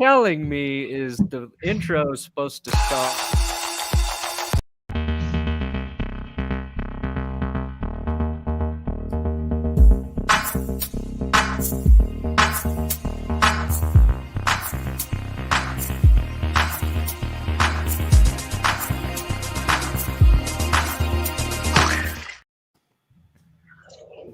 telling me is the intro is supposed to start.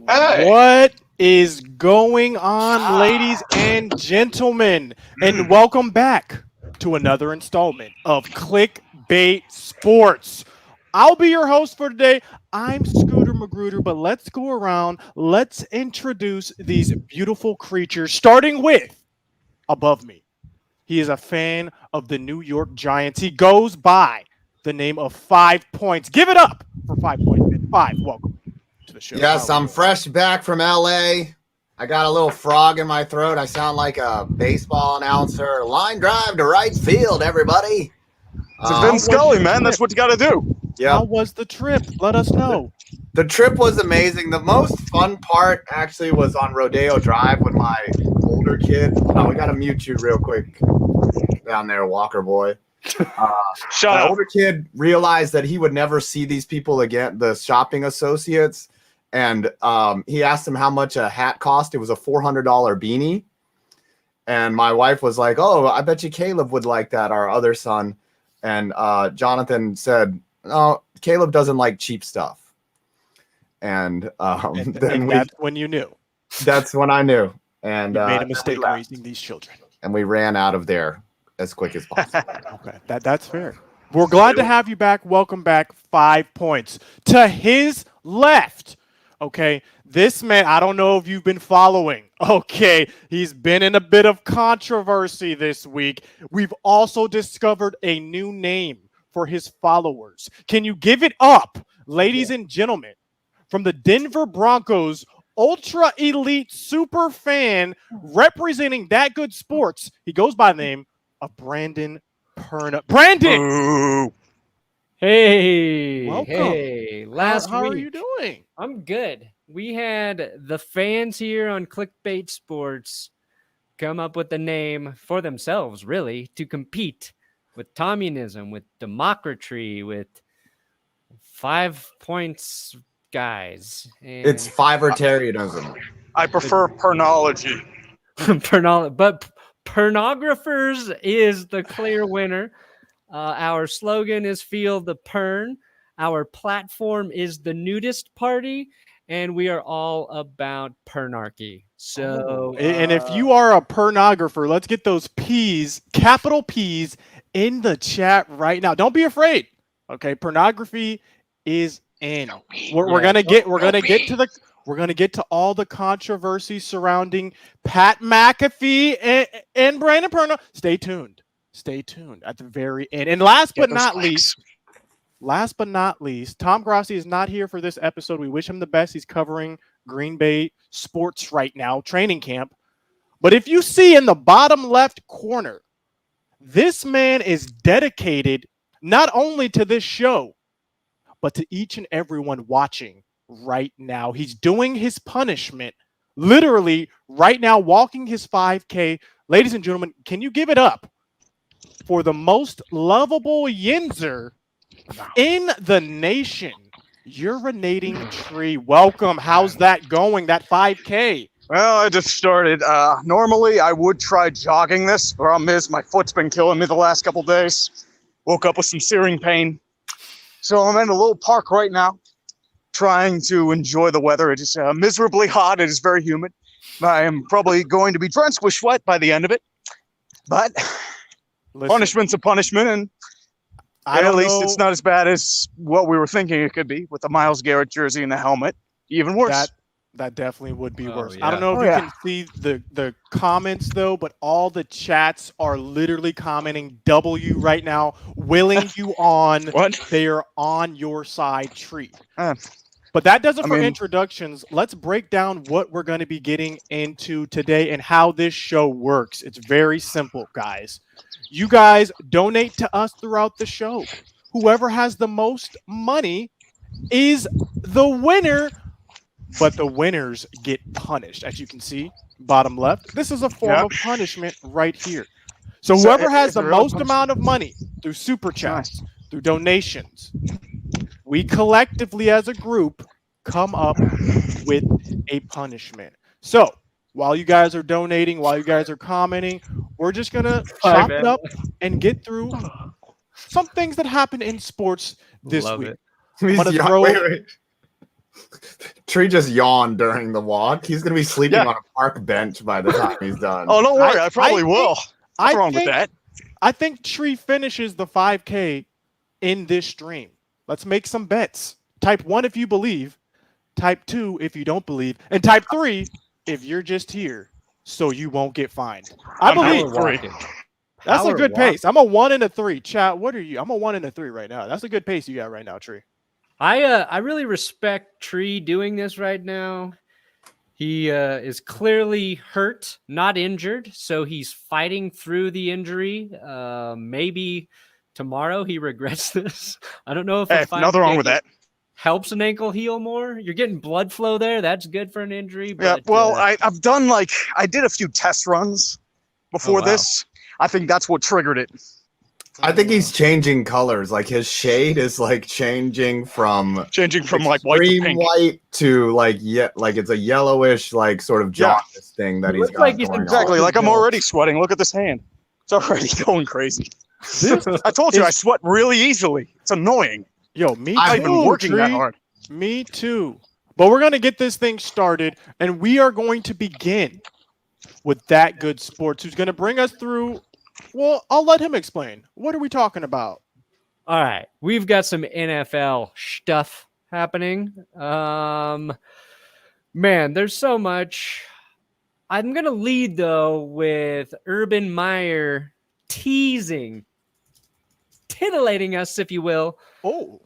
Hey. What is going on, ladies and gentlemen? And welcome back to another installment of Clickbait Sports. I'll be your host for today. I'm Scooter Magruder, but let's go around. Let's introduce these beautiful creatures, starting with above me. He is a fan of the New York Giants. He goes by the name of 5 Points. Give it up for 5 Points. 5, welcome to the show. Yes, I'm fresh back from LA. I got a little frog in my throat. I sound like a baseball announcer. Line drive to right field, everybody. It's Vince Scully, man. That's what you got to do. Yeah. How was the trip? Let us know. The trip was amazing. The most fun part actually was on Rodeo Drive with my older kid. Oh, we got to mute you real quick down there, Walker boy. Shut my up. older kid realized that he would never see these people again, the shopping associates. And he asked him how much a hat cost. It was a $400 beanie. And my wife was like, oh, I bet you Caleb would like that, our other son. And Jonathan said, no, Caleb doesn't like cheap stuff. And then that's when you knew. That's when I knew. And you made a mistake raising these children. And we ran out of there as quick as possible. Okay, that's fair. We're glad to have you back. Welcome back. 5 Points. To his left, okay, this man, I don't know if you've been following. Okay, he's been in a bit of controversy this week. We've also discovered a new name for his followers. Can you give it up, ladies and gentlemen, from the Denver Broncos, ultra elite super fan representing That Good Sports? He goes by the name of Brandon Perna. Brandon! Ooh. Hey, Welcome. hey. Last How week, are you doing? I'm good. We had the fans here on Clickbait Sports come up with a name for themselves, really, to compete with communism, with democracy, with 5 Points guys. And It's fivertarianism. I prefer pernology. but Pernographers is the clear winner. Our slogan is Feel the Pern. Our platform is the Nudist Party. And we are all about pernarchy. So, And if you are a pornographer, let's get those P's, capital P's, in the chat right now. Don't be afraid. Okay, pornography is in. We're gonna get to all the controversy surrounding Pat McAfee and Brandon Perna. Stay tuned. Stay tuned at the very end. And last but not least, Tom Grossi is not here for this episode. We wish him the best. He's covering Green Bay sports right now, training camp. But if you see in the bottom left corner, this man is dedicated not only to this show, but to each and everyone watching right now. He's doing his punishment, literally right now, walking his 5K. Ladies and gentlemen, can you give it up for the most lovable Yinzer in the nation, Urinating Tree? Welcome. How's that going, that 5K? Well, I just started. Normally, I would try jogging this. The problem is my foot's been killing me the last couple days. Woke up with some searing pain. So I'm in a little park right now, trying to enjoy the weather. It is miserably hot. It is very humid. I am probably going to be drenched with sweat by the end of it. But punishment's a punishment, and at least it's not as bad as what we were thinking it could be with the Myles Garrett jersey and the helmet. Even worse. That definitely would be worse. Yeah. I don't know if you can see the comments, though, but all the chats are literally commenting W right now, willing you on. What? They are on your side, Tree. But that does it for introductions. Let's break down what we're going to be getting into today and how this show works. It's very simple, guys. You guys donate to us throughout the show. Whoever has the most money is the winner, but the winners get punished. As you can see, bottom left, this is a form of punishment right here. So So whoever has is the there really most punishment? amount of money through super chats, through donations, we collectively as a group come up with a punishment. So while you guys are donating, while you guys are commenting, we're just going to chop it up and get through some things that happen in sports this Love week. it. I'm gonna He's throw- wait. Tree just yawned during the walk. He's gonna be sleeping Yeah. on a park bench by the time he's done. Oh, don't worry. I probably I will. What's wrong with think- that? I think Tree finishes the 5K in this stream. Let's make some bets. Type 1 if you believe, type 2 if you don't believe, and type 3 if you're just here so you won't get fined. I I'm believe. power three. walking. That's a Power good walk. pace. I'm a 1 and a 3. Chat, what are you? I'm a 1 and a 3 right now. That's a good pace you got right now, Tree. I really respect Tree doing this right now. He is clearly hurt, not injured, so he's fighting through the injury. Maybe tomorrow he regrets this. I don't know if Hey, nothing wrong with that. helps an ankle heal more. You're getting blood flow there. That's good for an injury. Yeah. But, Well, I've done I did a few test runs before wow. this. I think that's what triggered it. I think he's changing colors. Like his shade is like changing from Changing from white to extreme pink. white to like it's a yellowish like sort of Yeah. jaundice thing that He he's looks got like he's going Exactly. on. Like I'm already sweating. Look at this hand. It's already going crazy. This I told you is- I sweat really easily. It's annoying. Yo, me I've been too, working that Tree. hard. Me too. But we're going to get this thing started, and we are going to begin with That Good Sports, who's going to bring us through. Well, I'll let him explain. What are we talking about? All right, we've got some NFL stuff happening. Man, there's so much. I'm gonna lead though with Urban Meyer teasing, titillating us, if you will, Oh,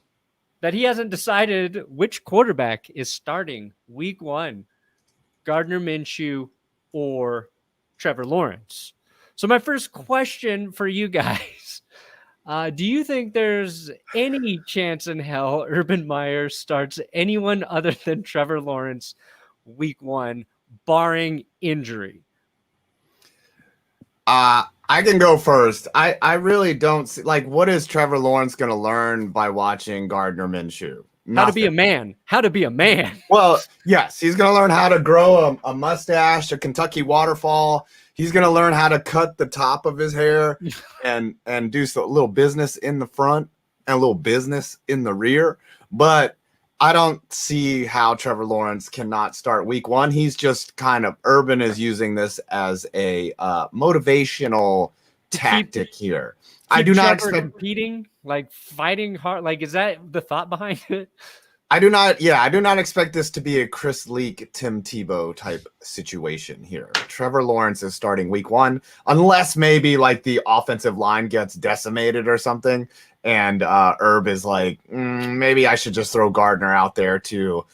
that he hasn't decided which quarterback is starting week 1, Gardner Minshew or Trevor Lawrence. So my first question for you guys. Do you think there's any chance in hell Urban Meyer starts anyone other than Trevor Lawrence week 1, barring injury? I can go first. I really don't see what is Trevor Lawrence going to learn by watching Gardner Minshew? How to be a Nothing. man. How to be a man. Well, yes, he's going to learn how to grow a mustache, a Kentucky waterfall. He's going to learn how to cut the top of his hair and do a little business in the front and a little business in the rear. But I don't see how Trevor Lawrence cannot start week 1. He's just Urban is using this as a motivational tactic here. I do not Trevor expect competing, fighting hard. Is that the thought behind it? I do not expect this to be a Chris Leak, Tim Tebow type situation here. Trevor Lawrence is starting week 1, unless maybe the offensive line gets decimated or something. And Herb is maybe I should just throw Gardner out there to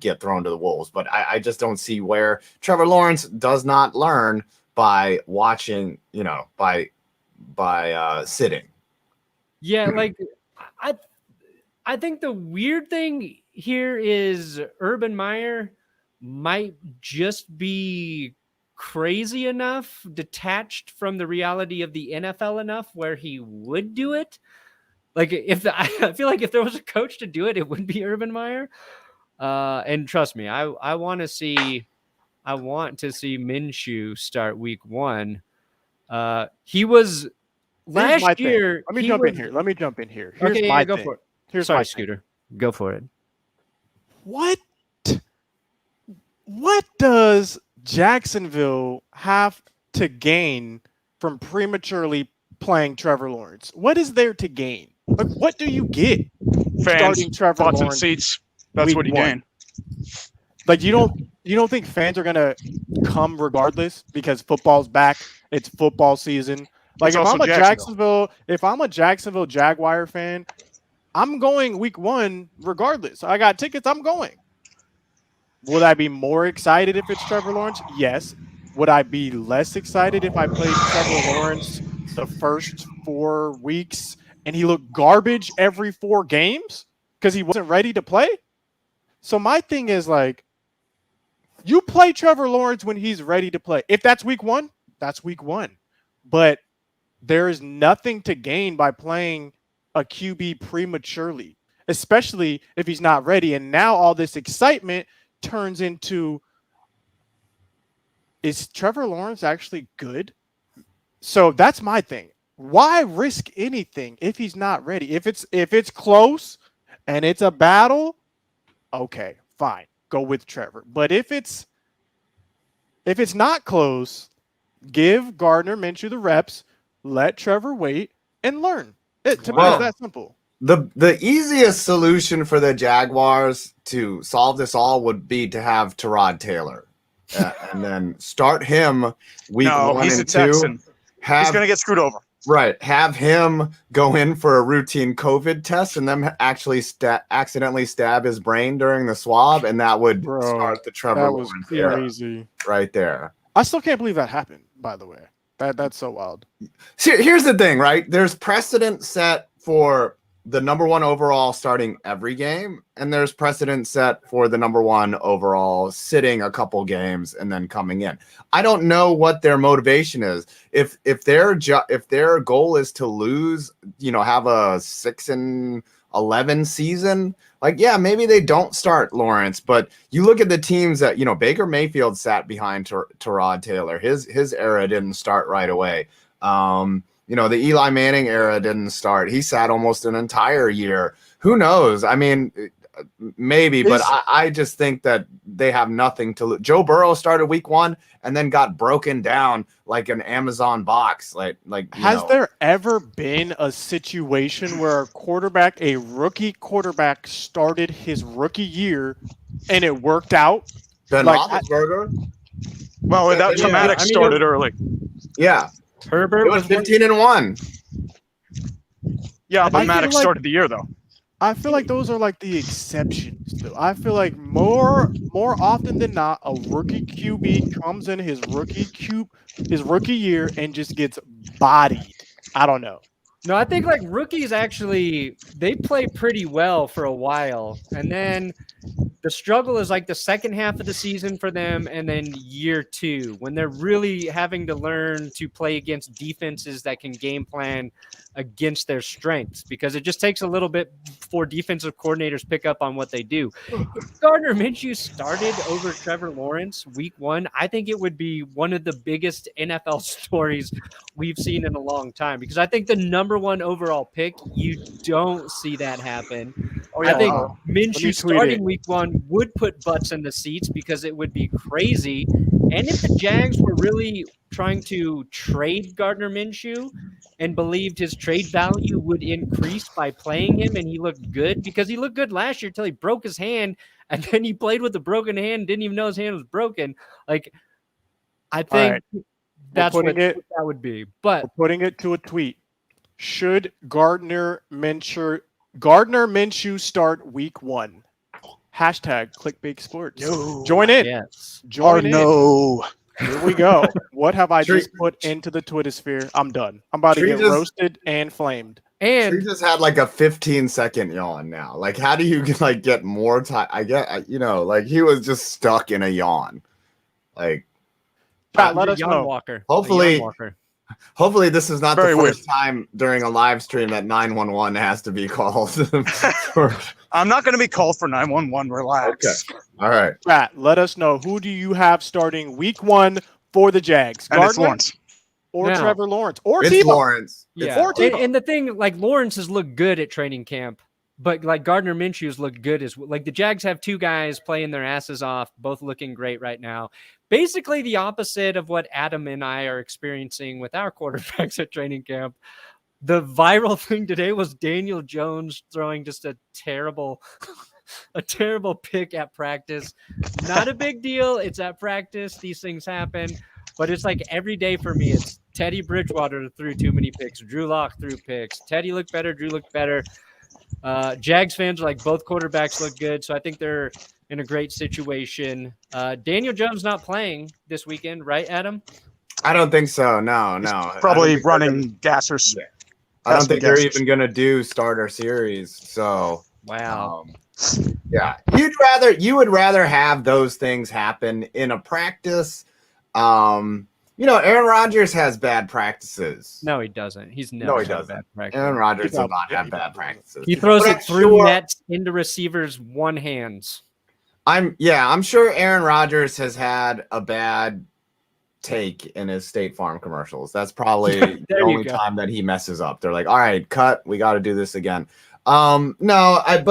get thrown to the wolves. But I just don't see where Trevor Lawrence does not learn by watching, by sitting. Yeah, I think the weird thing here is Urban Meyer might just be crazy enough, detached from the reality of the NFL enough where he would do it. I feel like if there was a coach to do it, it would be Urban Meyer. And trust me, I want to see Minshew start week 1. He was last year. Let me jump in here. Here's Okay, my go thing. for it. Here's Sorry, my Scooter. Go for it. What does Jacksonville have to gain from prematurely playing Trevor Lawrence? What is there to gain? What do you get Fans, starting Trevor butts and Lawrence? seats. That's week what you 1? gain. You don't think fans are gonna come regardless because football's back? It's football season. It's also If I'm a Jacksonville Jaguar fan, I'm going week 1 regardless. I got tickets. I'm going. Would I be more excited if it's Trevor Lawrence? Yes. Would I be less excited if I played Trevor Lawrence the first 4 weeks and he looked garbage every 4 games because he wasn't ready to play? So my thing is you play Trevor Lawrence when he's ready to play. If that's week 1, that's week 1. But there is nothing to gain by playing a QB prematurely, especially if he's not ready. And now all this excitement turns into, is Trevor Lawrence actually good? So that's my thing. Why risk anything if he's not ready? If it's close and it's a battle, okay, fine. Go with Trevor. But if it's not close, give Gardner Minshew the reps, let Trevor wait and learn. To me, it's that simple. The easiest solution for the Jaguars to solve this all would be to have Tyrod Taylor. And then start him week 1 he's and a 2. Texan. He's going to get screwed over. Right. Have him go in for a routine COVID test and then actually accidentally stab his brain during the swab. And that would start the Trevor Lawrence crazy right there. I still can't believe that happened, by the way. That's so wild. See, here's the thing, right? There's precedent set for the number 1 overall starting every game, and there's precedent set for the number 1 overall sitting a couple games and then coming in. I don't know what their motivation is. If their goal is to lose, have a 6-11 season, like, yeah, maybe they don't start Lawrence. But you look at the teams that Baker Mayfield sat behind Tyrod Taylor. His era didn't start right away. The Eli Manning era didn't start. He sat almost an entire year. Who knows? I mean, maybe, but I just think that they have nothing to lose. Joe Burrow started week 1 and then got broken down like an Amazon box. Has there ever been a situation where a rookie quarterback started his rookie year and it worked out? Ben Roethlisberger? Well, that traumatic started early. Yeah. Herbert was 15-1. Yeah, but Maddox started the year though. I feel like those are like the exceptions, though. I feel like more often than not, a rookie QB comes in his rookie year and just gets bodied. I don't know. No, I think like rookies actually, they play pretty well for a while. And then the struggle is like the second half of the season for them and then year 2 when they're really having to learn to play against defenses that can game plan against their strengths, because it just takes a little bit for defensive coordinators pick up on what they do. If Gardner Minshew started over Trevor Lawrence week 1, I think it would be one of the biggest NFL stories we've seen in a long time, because I think the number 1 overall pick, you don't see that happen. I think Minshew starting week 1 would put butts in the seats because it would be crazy. And if the Jags were really trying to trade Gardner Minshew and believed his trade value would increase by playing him and he looked good, because he looked good last year until he broke his hand and then he played with a broken hand, didn't even know his hand was broken. Like, I think that's what that would be. But we're putting it to a tweet. Should Gardner Minshew start week 1? Hashtag Clickbait Sports. No. Join in. Yes. Join in. No. Here we go. What have I just put into the Twitter sphere? I'm done. I'm about to get roasted and flamed. And he just had like a 15-second yawn now. Like, how do you get more time? He was just stuck in a yawn. Like, Pat, let us know. Walker. Hopefully this is not Very the first weird. time during a live stream that 911 has to be called. I'm not going to be called for 911. Relax. Okay. All right. Pat, let us know. Who do you have starting week 1 for the Jags? And it's Lawrence. Or Trevor Lawrence. Or it's Tebow. Lawrence. Yeah. And the thing, like, Lawrence has looked good at training camp, but like Gardner Minshew's looked good as well. Like, the Jags have 2 guys playing their asses off, both looking great right now. Basically the opposite of what Adam and I are experiencing with our quarterbacks at training camp. The viral thing today was Daniel Jones throwing just a terrible pick at practice. Not a big deal. It's at practice. These things happen. But it's like every day for me, it's Teddy Bridgewater threw too many picks. Drew Lock threw picks. Teddy looked better. Drew looked better. Jags fans are like, both quarterbacks look good. So I think they're in a great situation. Daniel Jones not playing this weekend, right, Adam? I don't think so. No. Probably running gassers. I don't think they're even going to do starter series. So, wow. Yeah. You would rather have those things happen in a practice. Aaron Rodgers has bad practices. No, he doesn't. He's never No, he had doesn't. bad practice. Aaron Rodgers does probably- not yeah, have he bad probably practices. He throws But it I'm through sure- nets into receivers' one hands. I'm sure Aaron Rodgers has had a bad take in his State Farm commercials. That's probably the There you only go. time that he messes up. They're like, all right, cut. We got to do this again. I'd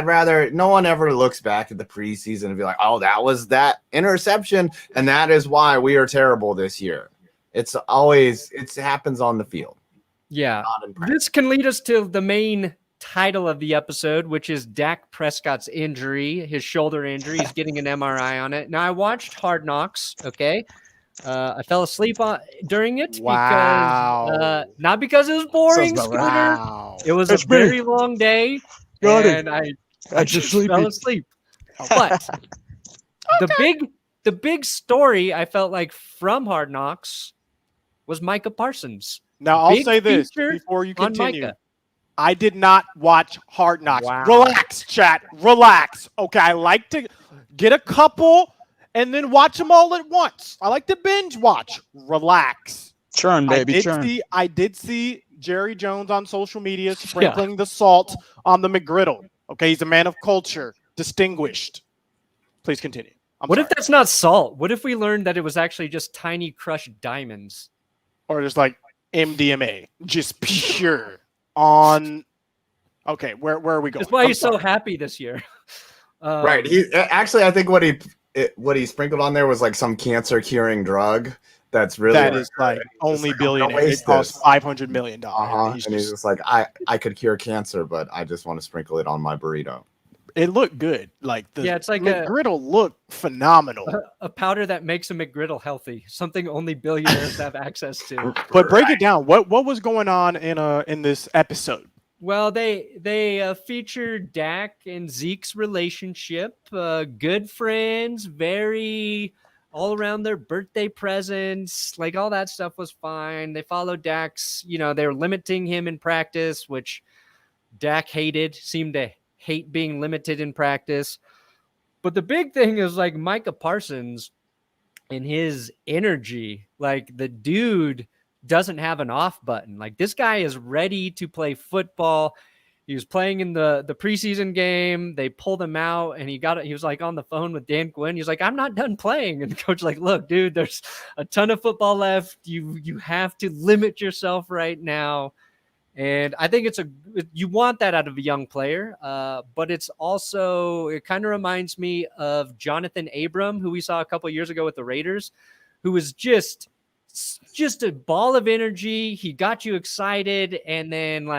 rather no one ever looks back at the preseason and be like, oh, that was that interception. And that is why we are terrible this year. It happens on the field. Yeah. Not in practice. This can lead us to the main title of the episode, which is Dak Prescott's injury, his shoulder injury. He's getting an MRI on it. Now, I watched Hard Knocks, okay? I fell asleep during it because not because it was boring, Sounds Scooter. Wow. It was It's a me. very long day, Got it. and I just fell asleep. But the big story I felt like from Hard Knocks was Micah Parsons. Now, I'll Big say this feature before you on continue. Micah. I did not watch Hard Knocks. Wow. Relax, chat. Relax. Okay, I like to get a couple and then watch them all at once. I like to binge watch. Relax. Churn, baby, churn. I did see Jerry Jones on social media sprinkling the salt on the McGriddle. Okay, he's a man of culture, distinguished. Please continue. What if that's not salt? What if we learned that it was actually just tiny crushed diamonds? or just like MDMA, just pure on. Okay, where are we going? That's why I'm he's so sorry. happy this year. Right. He actually, I think what he sprinkled on there was like some cancer curing drug. That's really That is like only like, I'm gonna billionaire. It waste costs this. $500 million. and he's just like, I could cure cancer, but I just want to sprinkle it on my burrito. It looked good. Like the Yeah, it's like McGriddle looked phenomenal. a powder that makes a McGriddle healthy, something only billionaires have access to. But break it down. What was going on in this episode? Well, they featured Dak and Zeke's relationship, good friends, very all around their birthday presents, like all that stuff was fine. They followed Dak's, they were limiting him in practice, which Dak seemed to hate being limited in practice. But the big thing is like Micah Parsons and his energy, like the dude doesn't have an off button. Like this guy is ready to play football. He was playing in the preseason game. They pulled him out and he was like on the phone with Dan Quinn. He's like, I'm not done playing. And the coach like, look, dude, there's a ton of football left. You have to limit yourself right now. And I think you want that out of a young player. But it kind of reminds me of Jonathan Abram, who we saw a couple of years ago with the Raiders, who was just a ball of energy. He got you excited. And then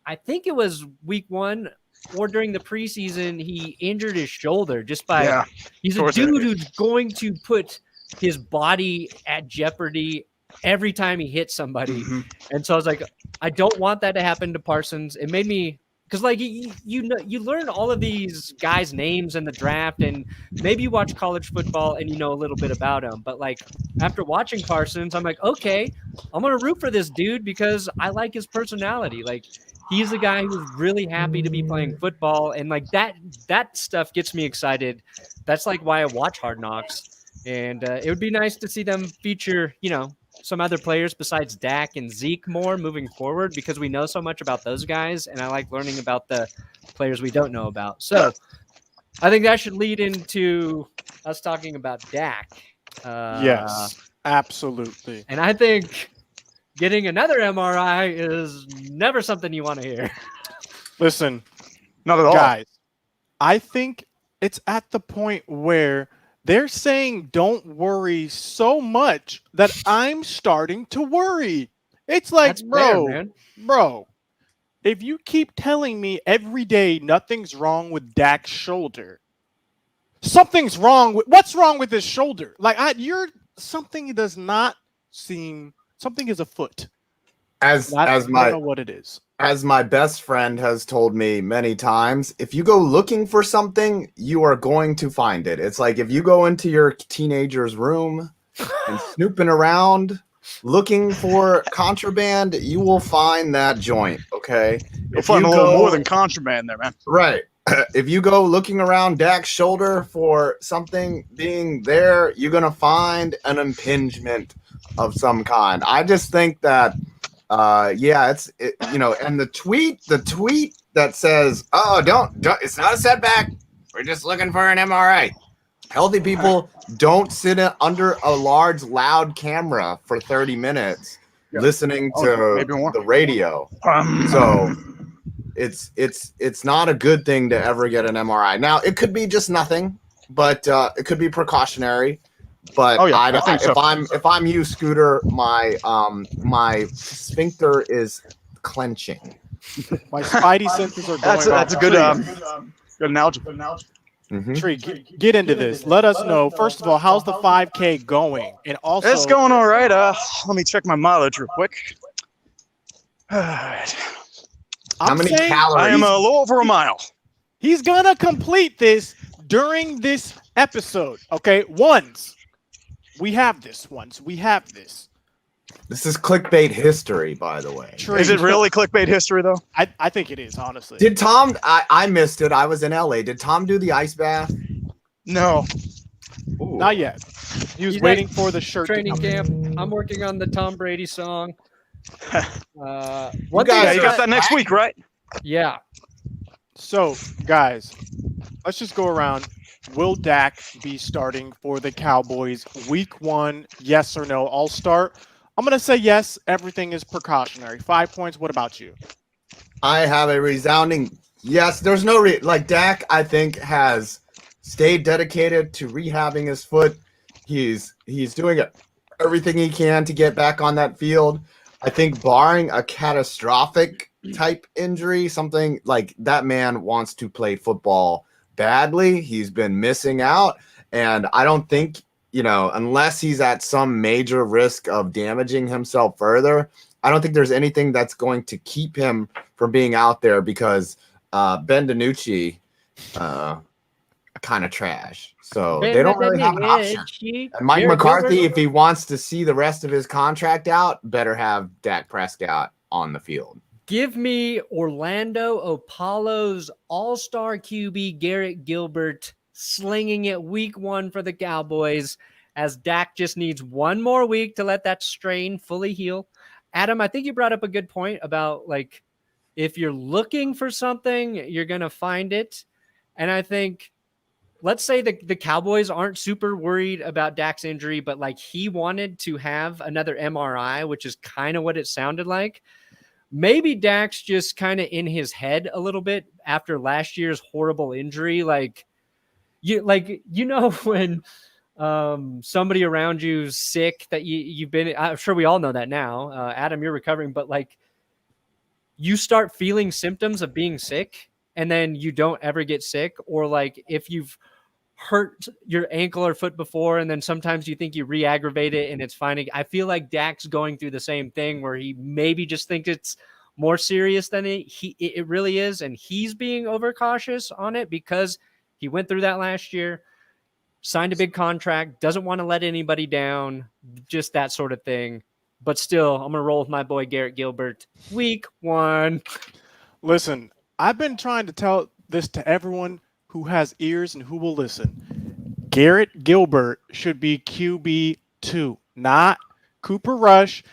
I think it was week 1 or during the preseason, he injured his shoulder he's a dude who's going to put his body at jeopardy every time he hits somebody. Mm-hmm. And so I was like, I don't want that to happen to Parsons. It made me, because you learn all of these guys' names in the draft, and maybe you watch college football and you know a little bit about them. But after watching Parsons, I'm like, okay, I'm gonna root for this dude because I like his personality. Like he's a guy who's really happy to be playing football, and that stuff gets me excited. That's why I watch Hard Knocks, and it would be nice to see them feature, some other players besides Dak and Zeke more moving forward, because we know so much about those guys, and I like learning about the players we don't know about. So I think that should lead into us talking about Dak. Yes, absolutely. And I think getting another MRI is never something you want to hear. Listen, Not at all. guys, I think it's at the point where they're saying don't worry so much that I'm starting to worry. It's like, That's fair, bro, man. if you keep telling me every day nothing's wrong with Dak's shoulder, something's wrong with what's wrong with his shoulder? Something does not seem, something is afoot. I don't know what it is. As my best friend has told me many times, if you go looking for something, you are going to find it. It's like if you go into your teenager's room and snooping around looking for contraband, you will find that joint, okay? You'll find a little more than contraband there, man. Right. if you go looking around Dak's shoulder for something being there, you're gonna find an impingement of some kind. I just think that, and the tweet that says, "Oh, don't, it's not a setback. We're just looking for an MRI." Healthy people don't sit under a large, loud camera for 30 minutes listening to the radio. So it's not a good thing to ever get an MRI. Now, it could be just nothing, but it could be precautionary. But I think so. If I'm you, Scooter, my sphincter is clenching. My spidey senses are going. That's a good analogy. Mm-hmm. Tree, get into this. Let us know. First of all, how's the 5K going? And also, it's going all right. Let me check my mileage real quick. All right. How many calories? I am a little over a mile. He's gonna complete this during this episode. Okay, we have this. This is clickbait history, by the way. Tree, is it really clickbait history, though? I think it is, honestly. Did Tom? I missed it. I was in LA. Did Tom do the ice bath? No. Ooh. Not yet. He was waiting for the shirt. Training camp. I'm working on the Tom Brady song. You you got that next week, right? Yeah. So, guys, let's just go around. Will Dak be starting for the Cowboys week 1? Yes or no? I'll start. I'm going to say yes. Everything is precautionary. 5 points. What about you? I have a resounding yes. There's no Dak, I think, has stayed dedicated to rehabbing his foot. He's doing everything he can to get back on that field. I think barring a catastrophic type injury, something like that, man wants to play football badly. He's been missing out. And I don't think, unless he's at some major risk of damaging himself further, I don't think there's anything that's going to keep him from being out there because Ben DiNucci kind of trash. So they don't really have an option. And Mike McCarthy, if he wants to see the rest of his contract out, better have Dak Prescott on the field. Give me Orlando Apollo's all-star QB Garrett Gilbert slinging it week 1 for the Cowboys, as Dak just needs one more week to let that strain fully heal. Adam, I think you brought up a good point about if you're looking for something, you're going to find it. And I think, let's say the Cowboys aren't super worried about Dak's injury, but he wanted to have another MRI, which is kind of what it sounded like. Maybe Dak's just kind of in his head a little bit after last year's horrible injury. When somebody around you's sick that you've been, I'm sure we all know that now. Adam, you're recovering, but you start feeling symptoms of being sick and then you don't ever get sick. Or if you've hurt your ankle or foot before, and then sometimes you think you re-aggravate it and it's fine. I feel like Dak's going through the same thing where he maybe just thinks it's more serious than it really is. And he's being overcautious on it because he went through that last year, signed a big contract, doesn't want to let anybody down, just that sort of thing. But still, I'm going to roll with my boy Garrett Gilbert. Week 1. Listen, I've been trying to tell this to everyone who has ears and who will listen. Garrett Gilbert should be QB2, not Cooper Rush,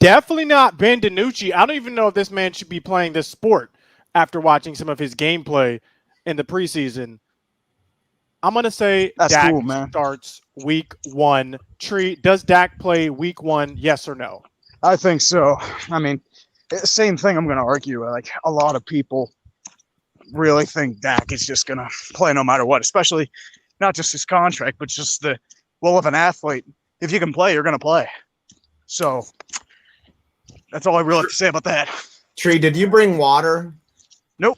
definitely not Ben DiNucci. I don't even know if this man should be playing this sport after watching some of his gameplay in the preseason. I'm going to say Dak starts week 1. Tree, does Dak play week 1, yes or no? I think so. I mean, same thing I'm going to argue. A lot of people really think Dak is just going to play no matter what, especially not just his contract, but just the will of an athlete. If you can play, you're going to play. So that's all I really have to say about that. Tree, did you bring water? Nope.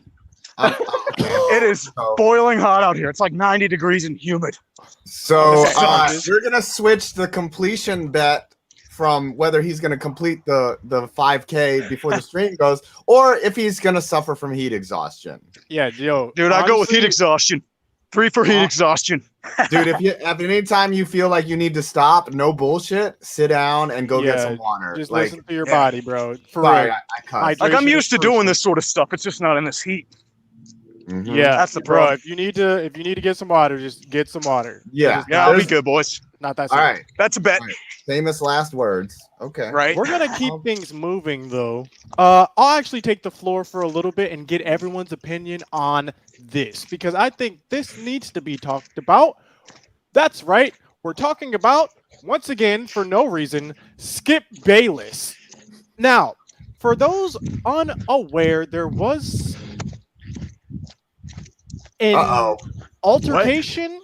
It is boiling hot out here. It's 90 degrees and humid. So we're going to switch the completion bet from whether he's going to complete the 5K before the stream goes, or if he's going to suffer from heat exhaustion. Yeah, Joe. Dude, I go with heat exhaustion. 3 for heat exhaustion. Dude, if anytime you feel like you need to stop, no bullshit, sit down and go get some water. Just listen to your body, bro. For real. I I'm used to doing this sort of stuff. It's just not in this heat. Mhm. Yeah, That's the bro. problem. If you need to get some water, just get some water. Yeah. It's Yeah, I'll be There's- good, boys. not that All serious. right. That's a bet, All right. Famous last words. Okay. right? We're gonna keep things moving though. I'll actually take the floor for a little bit and get everyone's opinion on this because I think this needs to be talked about. That's right. We're talking about, once again, for no reason, Skip Bayless. Now, for those unaware, there was an Uh-oh. altercation.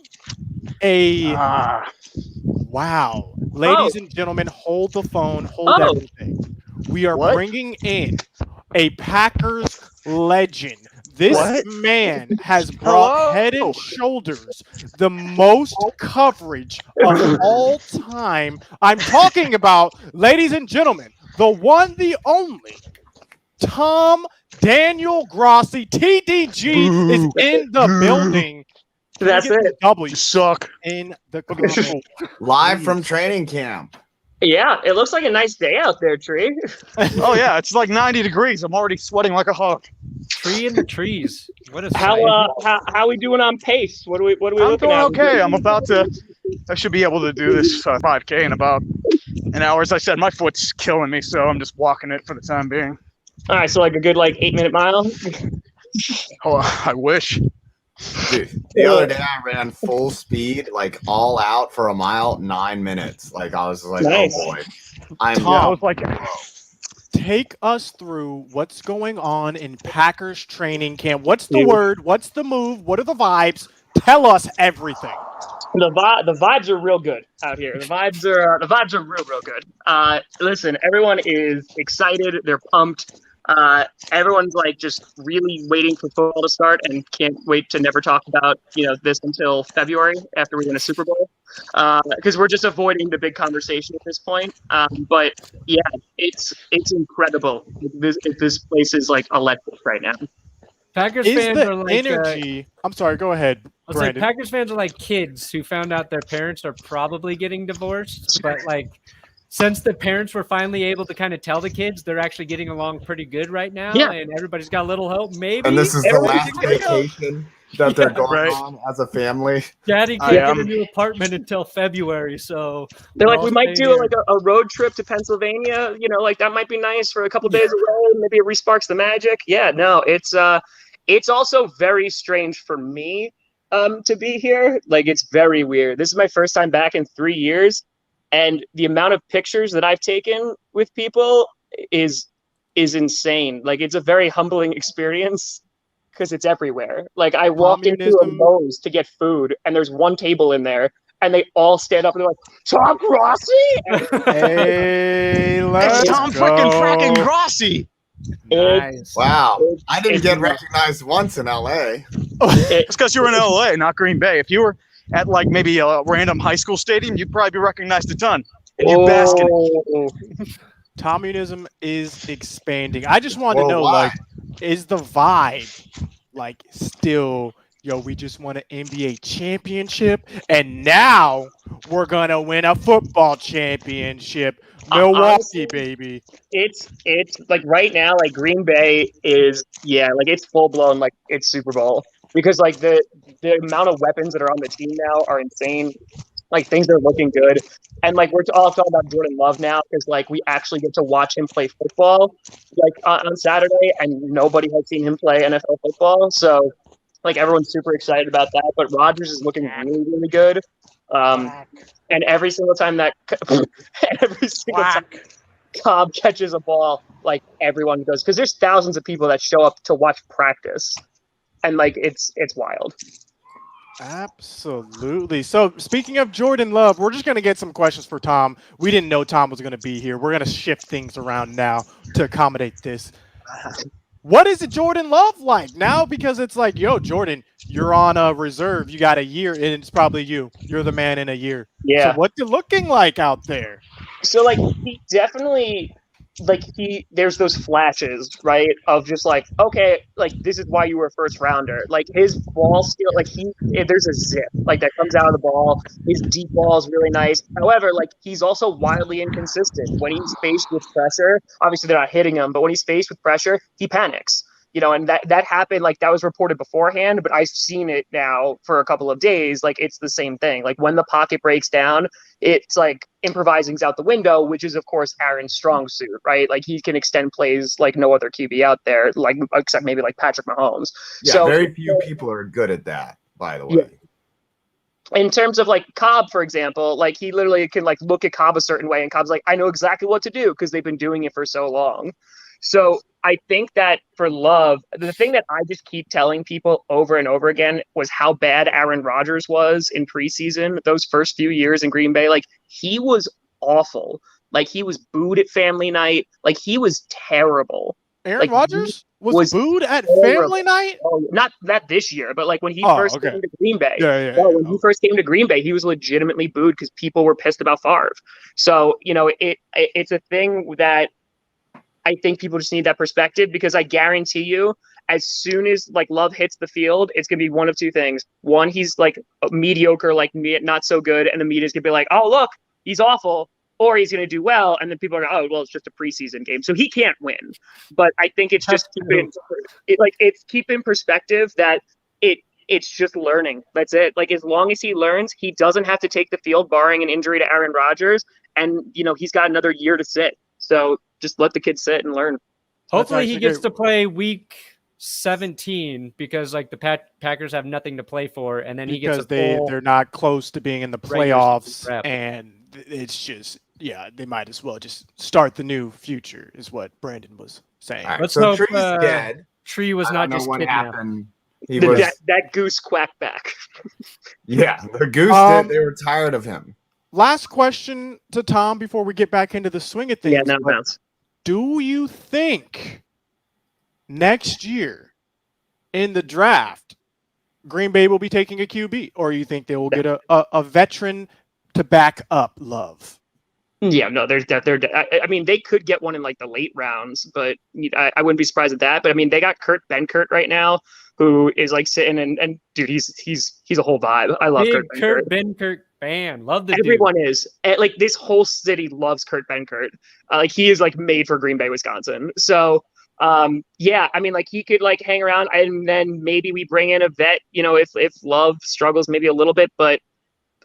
Wow. Ladies and gentlemen, hold the phone, hold everything. We are What? bringing in a Packers legend. This What? man has brought Head and Shoulders the most coverage of all time. I'm talking about, ladies and gentlemen, the one, the only, Tom Daniel Grossi. TDG is in the building. Can we That's get some it. W's You suck. in the Look at comments. you. Live from training camp. Yeah, it looks like a nice day out there, Tree. Oh yeah, it's like 90 degrees. I'm already sweating like a hog. Tree in the trees. What a How sight. how we doing on pace? What are we I'm looking doing at? okay. I should be able to do this 5K in about an hour. As I said, my foot's killing me, so I'm just walking it for the time being. All right, so like a good 8-minute mile. Oh, I wish. Dude, the other day I ran full speed, like all out for a mile, 9 minutes. Like I was like, Nice. oh boy. I'm Tom. I was like, Take us through what's going on in Packers training camp. What's the word? What's the move? What are the vibes? Tell us everything. The vibes are real good out here. The vibes are real good. Listen, everyone is excited. They're pumped. Everyone's just really waiting for football to start and can't wait to never talk about this until February after we win a Super Bowl, because we're just avoiding the big conversation at this point. But yeah, it's incredible. This place is electric right now. Packers Is fans the are like energy? I'm sorry. Go ahead, I'll say Brandon. Packers fans are like kids who found out their parents are probably getting divorced, but since the parents were finally able to kind of tell the kids they're actually getting along pretty good right now, Yeah. and everybody's got a little hope. Maybe and this is the everything's last gonna go. vacation that they're going Right. on as a family. Daddy I can't get a am. new apartment until February, so They're like, we're we all might staying do here. a road trip to Pennsylvania. That might be nice for a couple days away. Maybe it resparks the magic. Yeah, no, it's also very strange for me to be here. It's very weird. This is my first time back in 3 years, and the amount of pictures that I've taken with people is insane. It's a very humbling experience because it's everywhere. I walked into a Communism. Lowe's to get food, and there's one table in there, and they all stand up and they're like, Tom Grossi? Hey, it's let's Tom go. freaking fracking Grossi. Nice. Wow. I didn't It's get nuts. recognized once in LA. It's because you were in LA, not Green Bay. If you were at maybe a random high school stadium, you'd probably be recognized a ton. And you bask in it. Communism is expanding. I just want to know, Worldwide. is the vibe still, we just won an NBA championship, and now we're gonna win a football championship. Milwaukee, Honestly, baby. It's right now, Green Bay is, it's full blown, it's Super Bowl, because the amount of weapons that are on the team now are insane. Things are looking good, and we're all talking about Jordan Love now because we actually get to watch him play football on Saturday, and nobody has seen him play NFL football, so everyone's super excited about that. But Rodgers is looking really, really good. And every single time Cobb catches a ball, everyone goes, because there's thousands of people that show up to watch practice, and it's wild. Absolutely. So, speaking of Jordan Love, we're just going to get some questions for Tom. We didn't know Tom was going to be here. We're going to shift things around now to accommodate this. What is it Jordan Love like now? Because it's Jordan, you're on a reserve. You got a year, and it's probably you. You're the man in a year. Yeah. So, what's it looking like out there? So he definitely there's those flashes, right, of just okay, this is why you were a first rounder. His ball skill, there's a zip that comes out of the ball. His deep ball is really nice. However, he's also wildly inconsistent when he's faced with pressure. Obviously they're not hitting him, but when he's faced with pressure, he panics. And that happened, like that was reported beforehand, but I've seen it now for a couple of days. Like it's the same thing. Like when the pocket breaks down, it's like improvising's out the window, which is of course Aaron's strong suit, right? Like he can extend plays like no other QB out there, like except maybe like Patrick Mahomes. Yeah, so very few people are good at that, by the way. Yeah. In terms of like Cobb, for example, like he literally can like look at Cobb a certain way, and Cobb's like, I know exactly what to do because they've been doing it for so long. So I think that for Love, the thing that I just keep telling people over and over again was how bad Aaron Rodgers was in preseason. Those first few years in Green Bay, like he was awful. Like he was booed at family night. Like he was terrible. Aaron Rodgers was booed at family night? Oh, not this year, but like when he first came to Green Bay. When he first came to Green Bay, he was legitimately booed because people were pissed about Favre. So, it's a thing that I think people just need that perspective, because I guarantee you, as soon as like Love hits the field, it's going to be one of two things. One, he's like mediocre, like not so good. And the media's going to be like, oh, look, he's awful. Or he's going to do well, and then people are going, oh, well, it's just a preseason game, so he can't win. But I think it's just keep in perspective that it's just learning. That's it. Like as long as he learns, he doesn't have to take the field, barring an injury to Aaron Rodgers, and he's got another year to sit. So just let the kid sit and learn. Hopefully, he gets to play week 17 because like the Packers have nothing to play for, and then he gets they're not close to being in the playoffs, and it's just. Yeah, they might as well just start the new future, is what Brandon was saying. Right, let's so hope Tree's dead. Tree was not just kidnapped. That goose quacked back. Yeah, the goose did. They were tired of him. Last question to Tom before we get back into the swing of things. Yeah, no bounce. Do you think next year in the draft, Green Bay will be taking a QB, or you think they will get a veteran to back up Love? Yeah, no, I mean, they could get one in like the late rounds, but I wouldn't be surprised at that. But I mean, they got Kurt Benkert right now, who is like sitting and dude, he's a whole vibe. I love Kurt Benkert fan. Love the Everyone is like this whole city loves Kurt Benkert. Like he is like made for Green Bay, Wisconsin. So yeah, I mean, like he could like hang around, and then maybe we bring in a vet. If Love struggles maybe a little bit, but.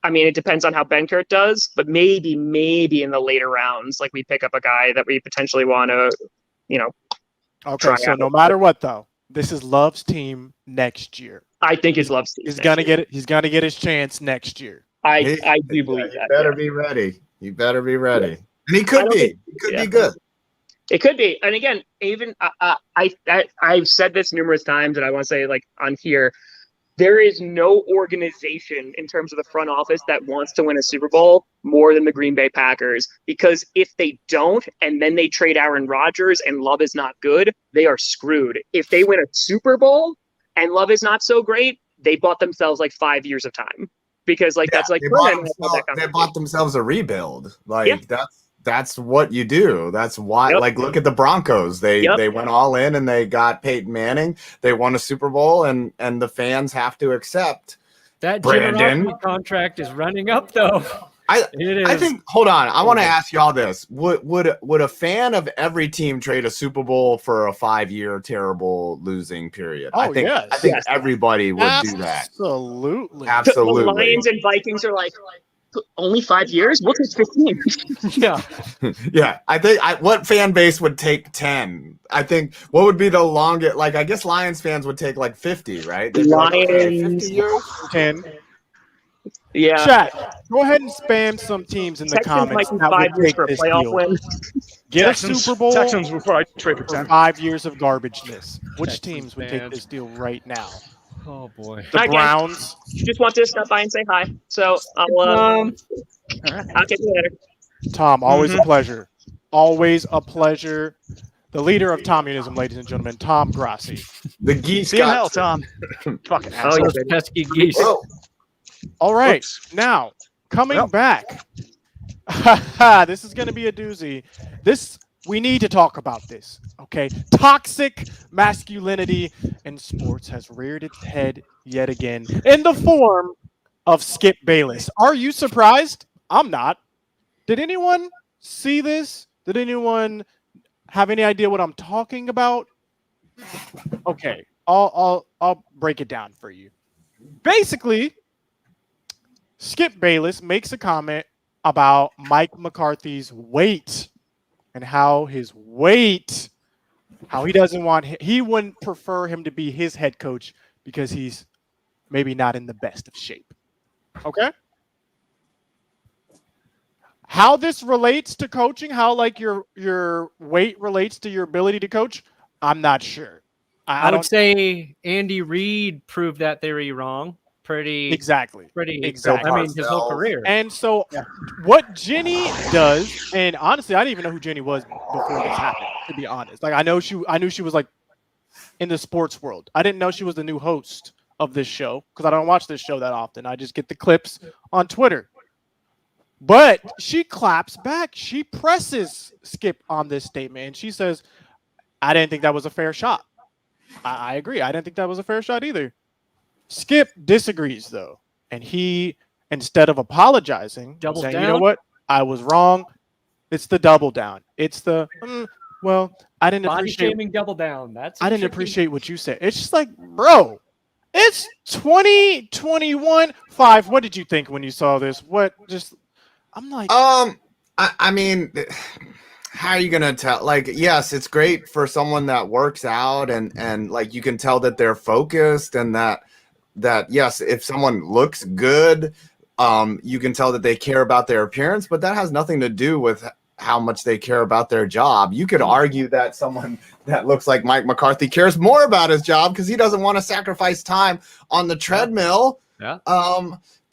I mean, it depends on how Benkert does, but maybe in the later rounds, like we pick up a guy that we potentially want to, Okay, so no matter what, though, this is Love's team next year. I think it's Love's team. He's gonna get it. He's gonna get his chance next year. I do believe that. He better be ready. He better be ready, and he could be. He could be good. It could be. And again, even I've said this numerous times, and I want to say like on here. There is no organization in terms of the front office that wants to win a Super Bowl more than the Green Bay Packers, because if they don't, and then they trade Aaron Rodgers and Love is not good, they are screwed. If they win a Super Bowl and Love is not so great, they bought themselves like 5 years of time, because like that's like they bought themselves a rebuild. Like that's what you do. That's why, like, look at the Broncos. They went all in and they got Peyton Manning. They won a Super Bowl, and the fans have to accept that Brandon contract is running up, though. I think. Hold on. I want to ask y'all this: Would a fan of every team trade a Super Bowl for a 5-year terrible losing period? I think everybody would do that. Absolutely. The Lions and Vikings are like. Only 5 years? What is 15? Yeah. Yeah. I think what fan base would take 10? I think what would be the longest? Like, I guess Lions fans would take like 50, right? Lions 50 years? 10. Yeah. Chat. Go ahead and spam some teams in the comments. Might be 5 years for a playoff win. Get a Super Bowl. Texans will probably trade for 10. 5 years of garbageness. Which teams would take this deal right now? Oh boy. The Browns. Just want to stop by and say hi. So I'll get you later. Tom, always a pleasure. Always a pleasure. The leader of Tomunism, ladies and gentlemen, Tom Grossi. The geese. See you in hell, Tom. Fucking asshole. Those pesky geese. All right. Now, coming back. This is going to be a doozy. We need to talk about this, okay? Toxic masculinity in sports has reared its head yet again in the form of Skip Bayless. Are you surprised? I'm not. Did anyone see this? Did anyone have any idea what I'm talking about? Okay, I'll break it down for you. Basically, Skip Bayless makes a comment about Mike McCarthy's weight and how his weight, how he wouldn't prefer him to be his head coach because he's maybe not in the best of shape. Okay? How this relates to coaching, how like your weight relates to your ability to coach, I'm not sure. I would say Andy Reid proved that theory wrong. Exactly. I mean, his whole career. And so what Jenny does, and honestly, I didn't even know who Jenny was before this happened, to be honest. Like I knew she was like in the sports world. I didn't know she was the new host of this show because I don't watch this show that often. I just get the clips on Twitter. But she claps back. She presses Skip on this statement, and she says, I didn't think that was a fair shot. I agree. I didn't think that was a fair shot either. Skip disagrees, though. And he, instead of apologizing, Doubles saying, down. you know what? I was wrong. It's the double down. It's the, I didn't Body appreciate shaming double down. I didn't appreciate what you said. It's just like, bro, it's 2021. 5. What did you think when you saw this? I'm like, I mean, how are you gonna tell? Like, yes, it's great for someone that works out and like you can tell that they're focused and that yes, if someone looks good, you can tell that they care about their appearance, but that has nothing to do with how much they care about their job. You could argue that someone that looks like Mike McCarthy cares more about his job because he doesn't want to sacrifice time on the treadmill. Yeah.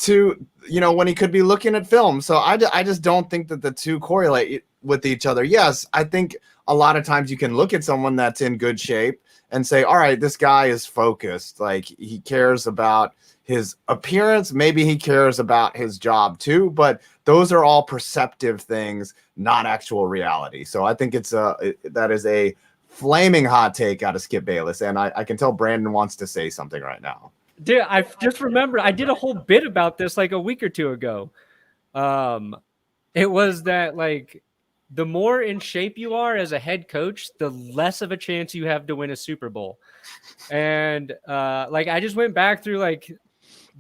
To when he could be looking at film. So I just don't think that the two correlate with each other. Yes, I think a lot of times you can look at someone that's in good shape and say, all right, this guy is focused. Like he cares about his appearance. Maybe he cares about his job too, but those are all perceptive things, not actual reality. So I think that is a flaming hot take out of Skip Bayless. And I can tell Brandon wants to say something right now. Dude, I just remembered I did a whole bit about this like a week or two ago. It was that like the more in shape you are as a head coach, the less of a chance you have to win a Super Bowl. And like I just went back through like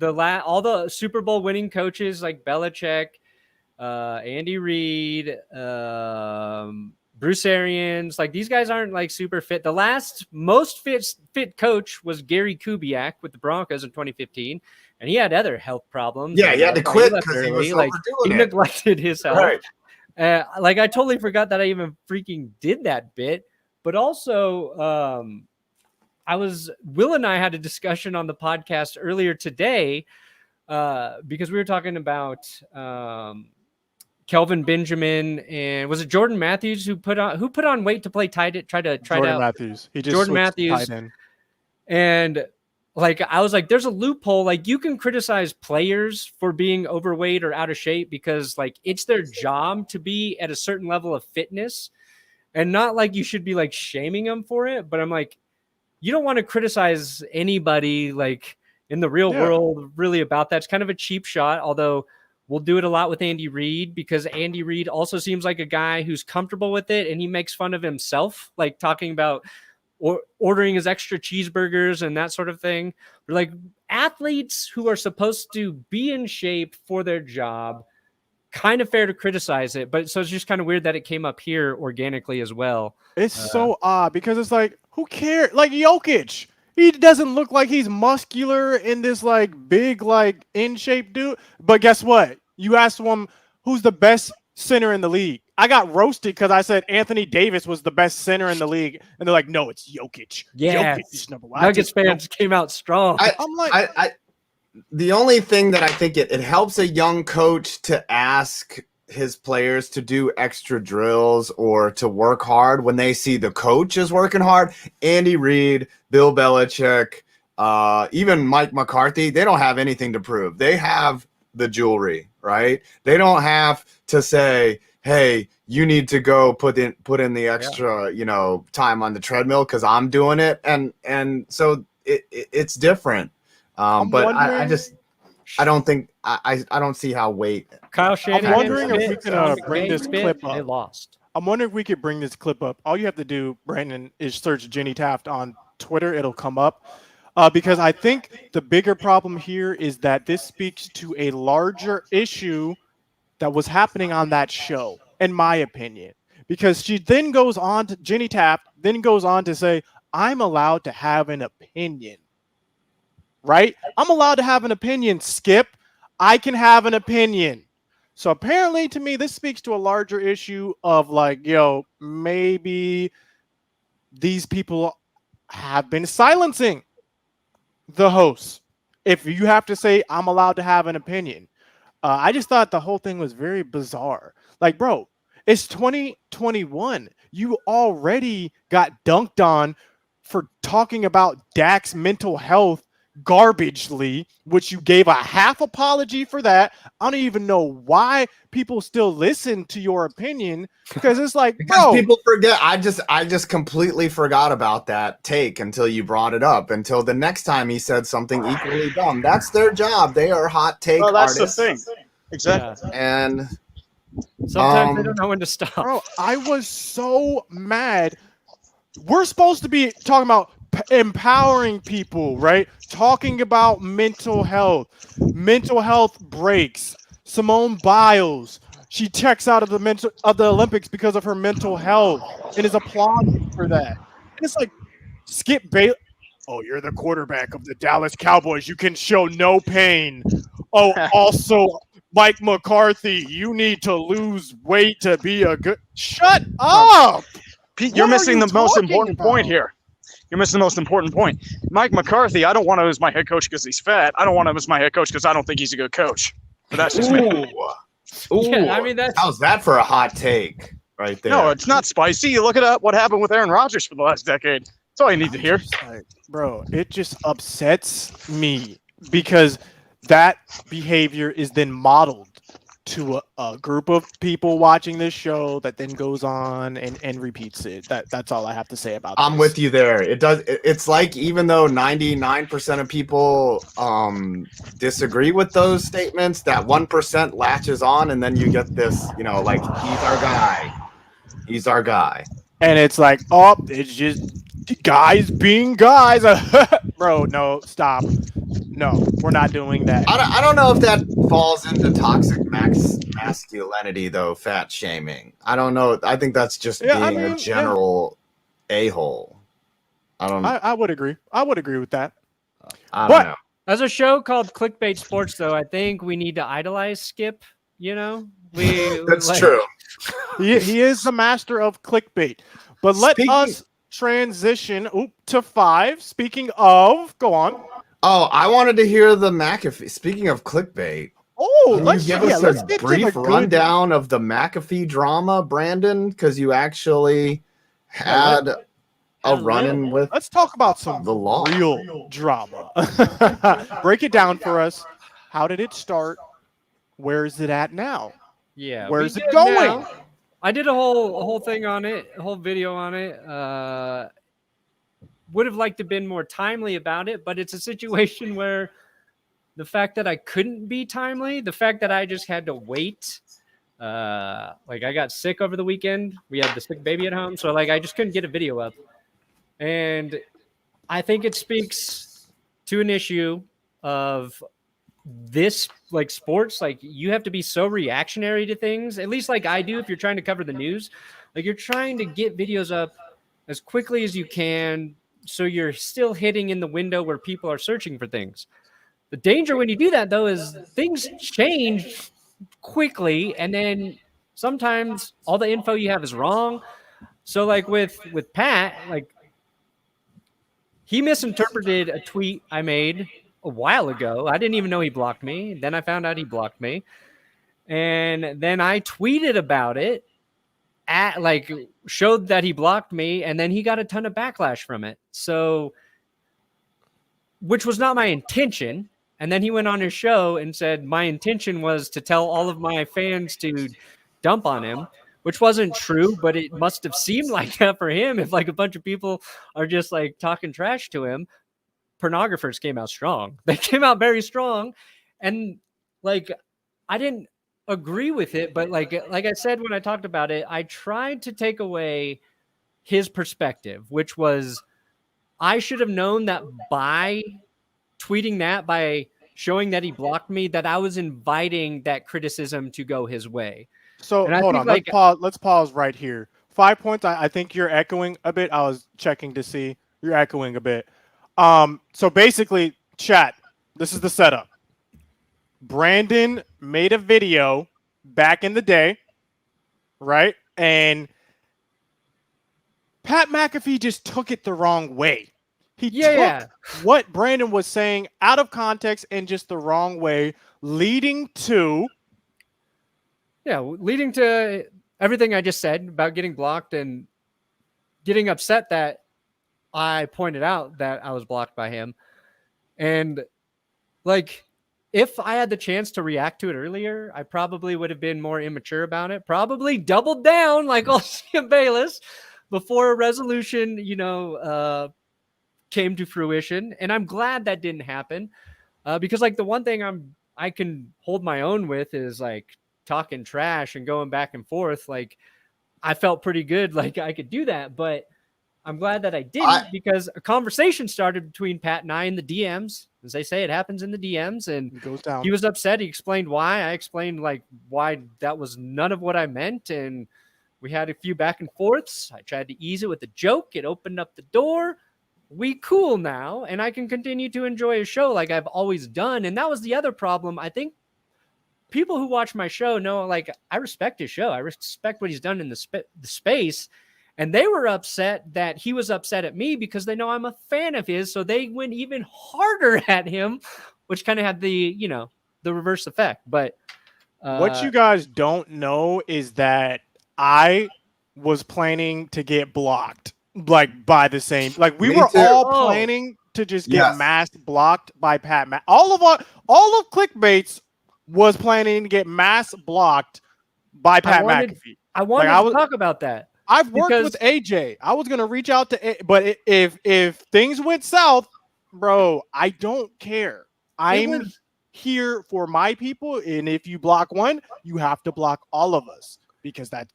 all the Super Bowl winning coaches like Belichick, Andy Reid, Bruce Arians, like these guys aren't like super fit. The last most fit coach was Gary Kubiak with the Broncos in 2015, and he had other health problems. Yeah, he had to quit because he was like overdoing he it. neglected his health. Right. Like I totally forgot that I even freaking did that bit. But also, Will and I had a discussion on the podcast earlier today because we were talking about Kelvin Benjamin and was it Jordan Matthews who put on weight to play tight end, try Jordan out Matthews. He just Jordan switched Matthews. tight end. And like I was like, there's a loophole. Like you can criticize players for being overweight or out of shape because like it's their job to be at a certain level of fitness, and not like you should be like shaming them for it. But I'm like, you don't want to criticize anybody like in the real world really about that. It's kind of a cheap shot, although we'll do it a lot with Andy Reid because Andy Reid also seems like a guy who's comfortable with it and he makes fun of himself, like talking about ordering his extra cheeseburgers and that sort of thing. But like athletes who are supposed to be in shape for their job, kind of fair to criticize it. But so it's just kind of weird that it came up here organically as well. It's so odd because it's like, who cares? Like Jokic. He doesn't look like he's muscular in this like big, like in shape dude. But guess what? You asked him who's the best center in the league. I got roasted because I said Anthony Davis was the best center in the league. And they're like, no, it's Jokic. Yeah. Jokic is number one. Nuggets fans came out strong. I'm like, the only thing that I think it helps a young coach to ask his players to do extra drills or to work hard when they see the coach is working hard. Andy Reid, Bill Belichick, even Mike McCarthy, they don't have anything to prove. They have the jewelry, right? They don't have to say, hey, you need to go put in the extra, time on the treadmill because I'm doing it. And so it's different. But I don't think I don't see how weight. Kyle Shanahan. I'm wondering if we can bring this clip up. They lost. I'm wondering if we could bring this clip up. All you have to do, Brandon, is search Jenny Taft on Twitter. It'll come up. Because I think the bigger problem here is that this speaks to a larger issue that was happening on that show, in my opinion. Because she then goes on to, Jenny Taft then goes on to say, I'm allowed to have an opinion. Right? I'm allowed to have an opinion, Skip. I can have an opinion. So apparently, to me, this speaks to a larger issue of like, maybe these people have been silencing the hosts. If you have to say, I'm allowed to have an opinion. I just thought the whole thing was very bizarre. Like, bro, it's 2021. You already got dunked on for talking about Dak's mental health garbagely, which you gave a half apology for that. I don't even know why people still listen to your opinion, because it's like, because people forget. I just completely forgot about that take until you brought it up. Until the next time he said something equally dumb. That's their job. They are hot take that's artists. the thing. Exactly. Yeah. And Sometimes they don't know when to stop. Bro, I was so mad. We're supposed to be talking about empowering people, right? Talking about mental health breaks. Simone Biles, she checks out of the Olympics because of her mental health and is applauded for that. And it's like, Skip Bayless. Oh, you're the quarterback of the Dallas Cowboys. You can show no pain. Oh, also, Mike McCarthy, you need to lose weight to be a good. Shut up! Pete, you're missing the most important point here. You're missing the most important point. Mike McCarthy, I don't want him as my head coach because he's fat. I don't want him as my head coach because I don't think he's a good coach. But that's just me. Ooh, Yeah, I mean, how's that for a hot take right there? No, it's not spicy. You look at what happened with Aaron Rodgers for the last decade. That's all you need to hear. Like, bro, it just upsets me because that behavior is then modeled to a group of people watching this show that then goes on and repeats it. That's all I have to say about this. I'm with you there. It's like, even though 99% of people disagree with those statements, that 1% latches on, and then you get this, like, he's our guy. And it's like, oh, it's just guys being guys. Bro, no, stop. No, we're not doing that. I don't know if that falls into toxic masculinity, though, fat shaming. I don't know. I think that's just being a general a-hole. I would agree. I would agree with that. I don't know. As a show called Clickbait Sports, though, I think we need to idolize Skip. That's true. He is the master of clickbait. But let us transition to 5. Speaking of, go on. Oh, I wanted to hear the McAfee. Speaking of clickbait, let's give us a brief rundown of the McAfee drama, Brandon? Because you actually had a run-in with. Let's talk about some the law. Real drama. Break it down for us. How did it start? Where is it at now? Yeah, where's it going? I did a whole thing on it, a whole video on it. Would have liked to have been more timely about it, but it's a situation where the fact that I couldn't be timely, the fact that I just had to wait, like I got sick over the weekend. We had the sick baby at home, so like I just couldn't get a video up. And I think it speaks to an issue of this, like sports, like you have to be so reactionary to things, at least like I do if you're trying to cover the news. Like you're trying to get videos up as quickly as you can, so you're still hitting in the window where people are searching for things. The danger when you do that, though, is things change quickly, and then sometimes all the info you have is wrong. So, like with Pat, like he misinterpreted a tweet I made a while ago. I didn't even know he blocked me. Then I found out he blocked me, and then I tweeted about it. Showed that he blocked me, and then he got a ton of backlash from it. So, which was not my intention. And then he went on his show and said, my intention was to tell all of my fans to dump on him, which wasn't true, but it must have seemed like that for him. If like a bunch of people are just like talking trash to him, pornographers came out strong. They came out very strong. And like, agree with it, but like I said when I talked about it, I tried to take away his perspective, which was I should have known that by tweeting that, by showing that he blocked me, that I was inviting that criticism to go his way. So And I hold think, on, like, let's pause right here. 5 points. I think you're echoing a bit. I was checking to see you're echoing a bit. So basically, chat. This is the setup. Brandon made a video back in the day, right? And Pat McAfee just took it the wrong way. He took what Brandon was saying out of context and just the wrong way, leading to everything I just said about getting blocked and getting upset that I pointed out that I was blocked by him. And like, if I had the chance to react to it earlier, I probably would have been more immature about it. Probably doubled down like Olsen and Bayless before a resolution, came to fruition. And I'm glad that didn't happen because like the one thing I can hold my own with is like talking trash and going back and forth. Like I felt pretty good. Like I could do that, but I'm glad that I didn't because a conversation started between Pat and I in the DMs. As they say, it happens in the DMs, and it goes down. He was upset. He explained why. I explained like why that was none of what I meant, and we had a few back and forths. I tried to ease it with a joke. It opened up the door. We cool now, and I can continue to enjoy a show like I've always done. And that was the other problem. I think people who watch my show know, like, I respect his show. I respect what he's done in the space. And they were upset that he was upset at me because they know I'm a fan of his. So they went even harder at him, which kind of had the reverse effect. But what you guys don't know is that I was planning to get blocked, like by the same, like we were all planning to just get mass blocked by Pat. All of Clickbait's was planning to get mass blocked by Pat McAfee. I wanted to talk about that. I've worked with AJ. I was gonna reach out to, but if things went south, bro, I don't care. I'm here for my people, and if you block one, you have to block all of us because that's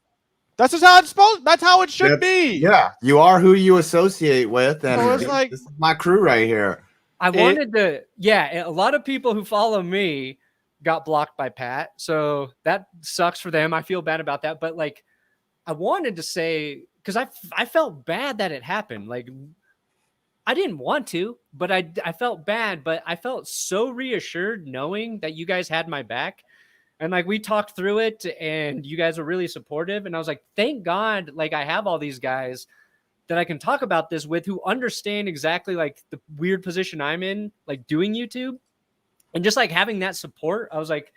just how it's supposed. That's how it should be. Yeah, you are who you associate with, and it's like, this is my crew right here. I wanted to. Yeah, a lot of people who follow me got blocked by Pat, so that sucks for them. I feel bad about that, but like, I wanted to say, because I felt bad that it happened. Like, I didn't want to, but I felt bad, but I felt so reassured knowing that you guys had my back. And like, we talked through it and you guys were really supportive. And I was like, thank God, like I have all these guys that I can talk about this with who understand exactly like the weird position I'm in, like doing YouTube. And just like having that support, I was like,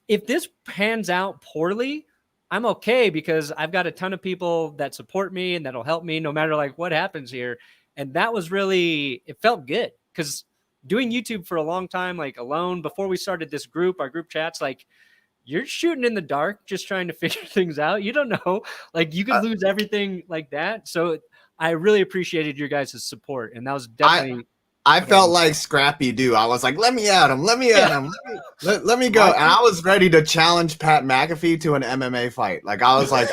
if this pans out poorly, I'm okay because I've got a ton of people that support me and that'll help me no matter like what happens here. And that was really, it felt good because doing YouTube for a long time, like alone before we started this group, our group chats, like you're shooting in the dark, just trying to figure things out. You don't know, like you could lose everything like that. So I really appreciated your guys' support. And that was definitely, I felt like Scrappy Doo. I was like, let me at him. Let me go. And I was ready to challenge Pat McAfee to an MMA fight. Like, I was like,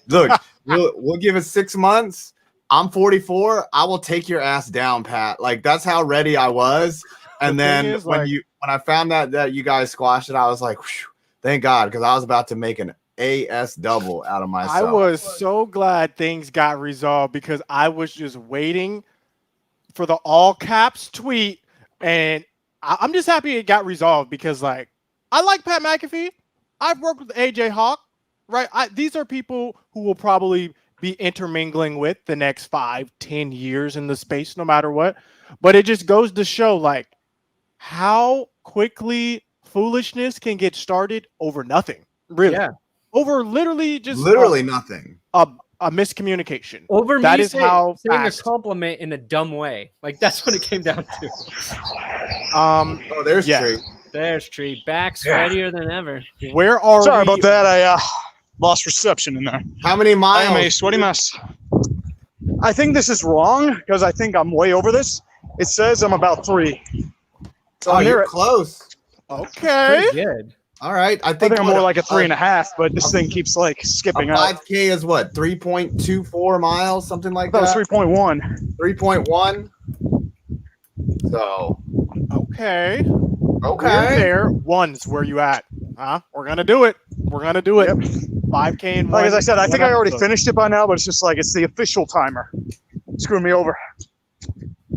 look, we'll give it 6 months. I'm 44. I will take your ass down, Pat. Like, that's how ready I was. And then when I found that you guys squashed it, I was like, thank God, because I was about to make an AS double out of myself. I was so glad things got resolved because I was just waiting for the all caps tweet, and I'm just happy it got resolved because, like, I like Pat McAfee. I've worked with AJ Hawk, right? These are people who will probably be intermingling with the next 5-10 years in the space, no matter what. But it just goes to show, like, how quickly foolishness can get started over nothing. Really, over literally nothing. A miscommunication. Over that me is how saying fast. a compliment in a dumb way. Like that's what it came down to. Oh, there's Tree. There's Tree. Back's readier than ever. Where are Sorry we? about that. I lost reception in there. How many miles? I am a sweaty mess. I think this is wrong because I think I'm way over this. It says I'm about 3. Oh, you're close. Okay. Pretty good. All right. I I think think I'm more like a 3.5, but this thing keeps like a skipping out. 5K is what? 3.24 miles, something I like thought it was that. 3.1. 3.1. So, Okay. We're okay. there. One's where you at? Huh? We're gonna do it. We're gonna do it. Yep. 5K and Like one. as I said, I think one I already episode. finished it by now, but it's just like it's the official timer. Screwing me over.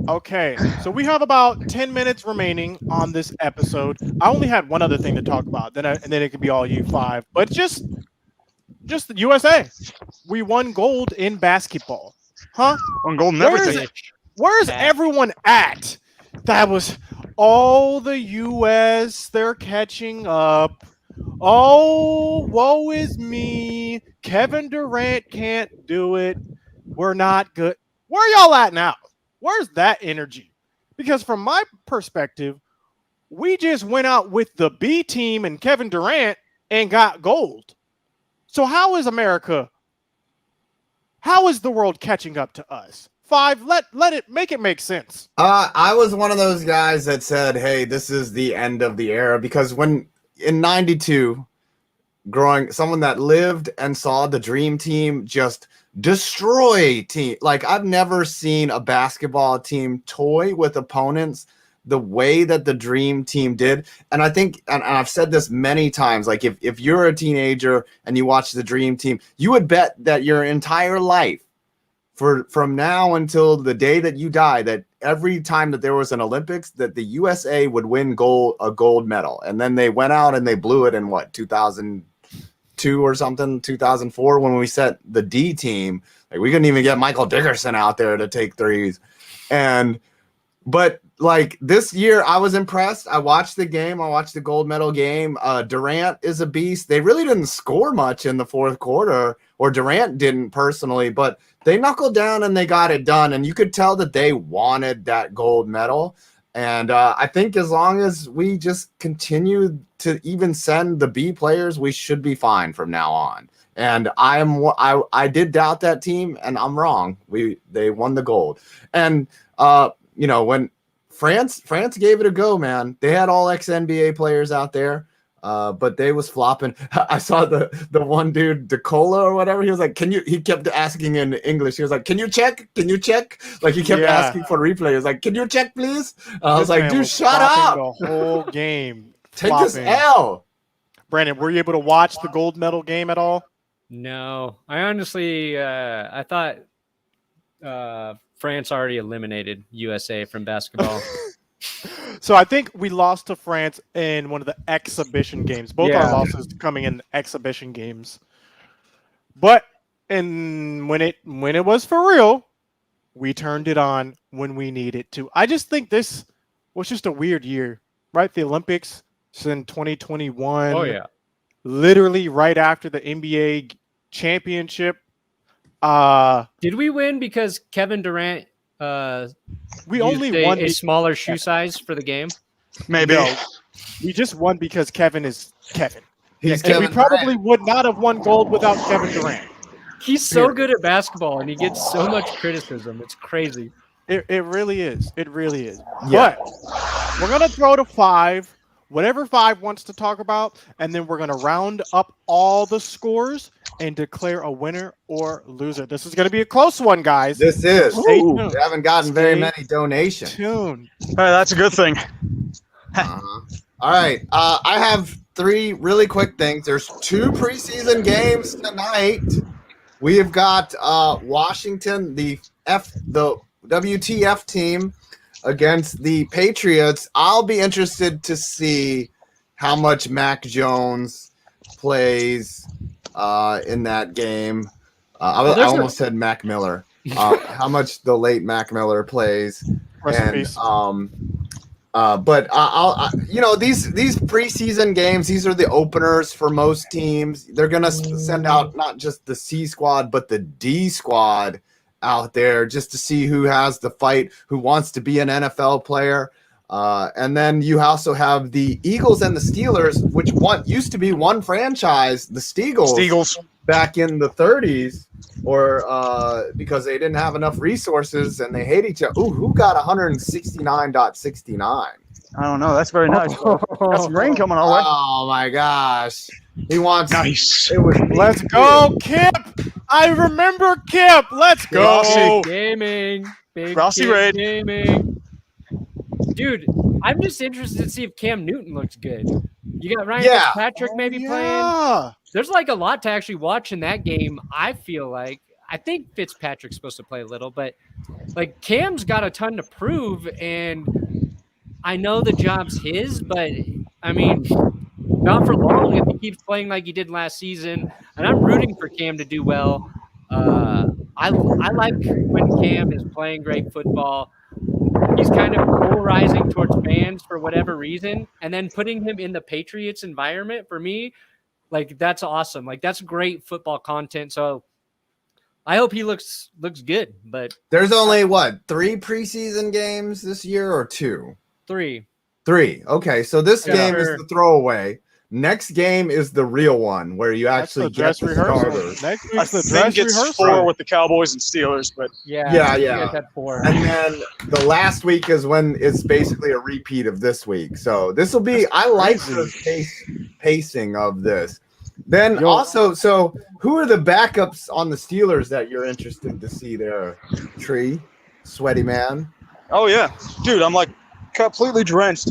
Okay, so we have about 10 minutes remaining on this episode. I only had one other thing to talk about, and then it could be all you five. But just the USA. We won gold in basketball. Huh? On gold and Where's everything. Where's everyone at? That was all the US. They're catching up. Oh, woe is me. Kevin Durant can't do it. We're not good. Where y'all at now? Where's that energy? Because from my perspective, we just went out with the B team and Kevin Durant and got gold. So how is America? How is the world catching up to us? Five, let it make sense. I was one of those guys that said, "Hey, this is the end of the era," because when in '92, someone that lived and saw the Dream Team just destroy team. Like I've never seen a basketball team toy with opponents the way that the Dream Team did. And I think, and I've said this many times, like if you're a teenager and you watch the Dream Team, you would bet that your entire life from now until the day that you die, that every time that there was an Olympics, that the USA would win a gold medal. And then they went out and they blew it in what, 2002 or something, 2004, when we set the D team. Like we couldn't even get Michael Dickerson out there to take threes. But like this year, I was impressed. I watched the game. I watched the gold medal game. Durant is a beast. They really didn't score much in the fourth quarter, or Durant didn't personally, but they knuckled down and they got it done. And you could tell that they wanted that gold medal. And I think as long as we just continue to even send the B players, we should be fine from now on. And I did doubt that team, and I'm wrong. They won the gold. And when France gave it a go, man. They had all ex-NBA players out there, but they was flopping. I saw the one dude, DeCola or whatever. He was like, he kept asking in English. He was like, can you check? Like he kept asking for replay. He was like, can you check, please? I was like, dude, shut up. The whole game. Take this L. Brandon, were you able to watch the gold medal game at all? No, I honestly, I thought France already eliminated USA from basketball. So I think we lost to France in one of the exhibition games. Both our losses coming in exhibition games. But when it was for real, we turned it on when we needed to. I just think this was just a weird year, right? The Olympics in 2021. Oh yeah. Literally right after the NBA championship. Did we win because Kevin Durant we only won a smaller shoe size for the game? Maybe. No, we just won because Kevin is Kevin. He's and Kevin we probably Durant. would not have won gold without Kevin Durant. He's so good at basketball, and he gets so much criticism. It's crazy. It really is. It really is. Yeah. But we're going to throw to five, whatever five wants to talk about, and then we're going to round up all the scores and declare a winner or loser. This is going to be a close one, guys. This is. Stay tuned. We haven't gotten very Stay many donations. tuned. Hey, that's a good thing. All right. I have three really quick things. There's 2 preseason games tonight. We have got Washington, the WTF team, against the Patriots. I'll be interested to see how much Mac Jones plays in that game. I almost said Mac Miller. How much the late Mac Miller plays. Rest in And peace. but these preseason games, these are the openers for most teams. They're gonna send out not just the C squad but the D squad out there just to see who has the fight, who wants to be an NFL player. And then you also have the Eagles and the Steelers, which used to be one franchise, the Steagles. Back in the 30s, or because they didn't have enough resources and they hate each other. Ooh, who got 169.69? I don't know. That's very nice. Got some rain coming our way. Oh my gosh. He wants Nice. it was Let's go, Kip. I remember Kip. Let's go. Grossi. Gaming. Big Grossi Kid raid. Gaming. Dude, I'm just interested to see if Cam Newton looks good. You got Ryan Yeah. Fitzpatrick maybe playing. Yeah. There's like a lot to actually watch in that game. I feel like I think Fitzpatrick's supposed to play a little, but like Cam's got a ton to prove, and I know the job's his, but I mean, not for long if he keeps playing like he did last season. And I'm rooting for Cam to do well. I like when Cam is playing great football. He's kind of polarizing towards fans for whatever reason, and then putting him in the Patriots environment for me, like that's awesome. Like that's great football content. So I hope he looks good. But there's only what 3 preseason games this year or 2? 3. 3. Okay, so this Yeah. game is the throwaway. Next game is the real one where you That's actually the get dress the rehearsal. starters. Next I week's the think dress it's rehearsal. 4 with the Cowboys and Steelers, but Yeah. You guys had 4. And then the last week is when it's basically a repeat of this week. So this will be. I like the pacing of this. Then also, so who are the backups on the Steelers that you're interested to see there? Tree, Sweaty Man. oh yeah, dude, I'm like completely drenched.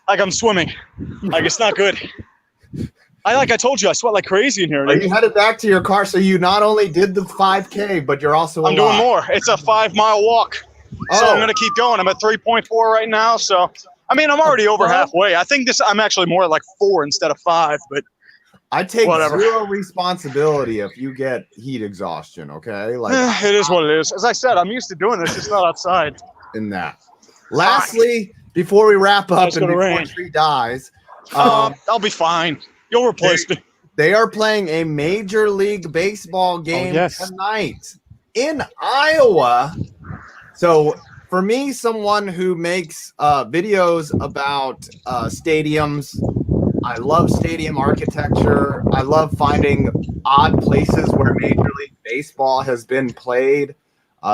Like I'm swimming. Like it's not good. I told you, I sweat like crazy in here. Are you headed back to your car? So you not only did the 5K, but you're also I'm doing more. It's a 5-mile walk. So Oh. I'm gonna keep going. I'm at 3.4 right now. So I mean, I'm already over halfway. I think I'm actually more like 4 instead of 5. But I take Whatever. zero responsibility if you get heat exhaustion. Okay, like it is what it is. As I said, I'm used to doing this. It's not outside. in that. Lastly, before we wrap up It's and gonna before rain. Tree dies, I'll be fine. You'll replace me. they are playing a Major League Baseball game yes. tonight in Iowa. So for me, someone who makes videos about stadiums, I love stadium architecture. I love finding odd places where Major League Baseball has been played.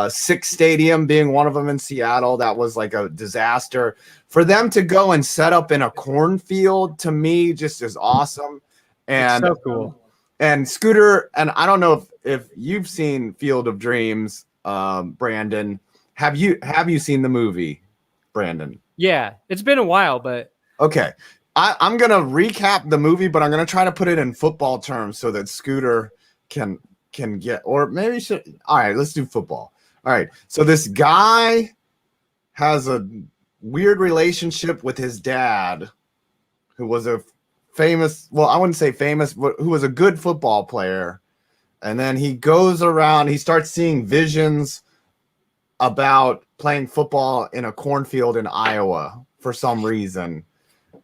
Six Stadium being one of them in Seattle. That was like a disaster. For them to go and set up in a cornfield, to me, just is awesome. And so cool. And Scooter, and I don't know if you've seen Field of Dreams, Brandon. Have you seen the movie, Brandon? Yeah, it's been a while, but Okay. I'm going to recap the movie, but I'm going to try to put it in football terms so that Scooter can get, or maybe should. All right, let's do football. All right. So this guy has a weird relationship with his dad, who was a famous, well, I wouldn't say famous, but who was a good football player. And then he goes around, he starts seeing visions about playing football in a cornfield in Iowa for some reason.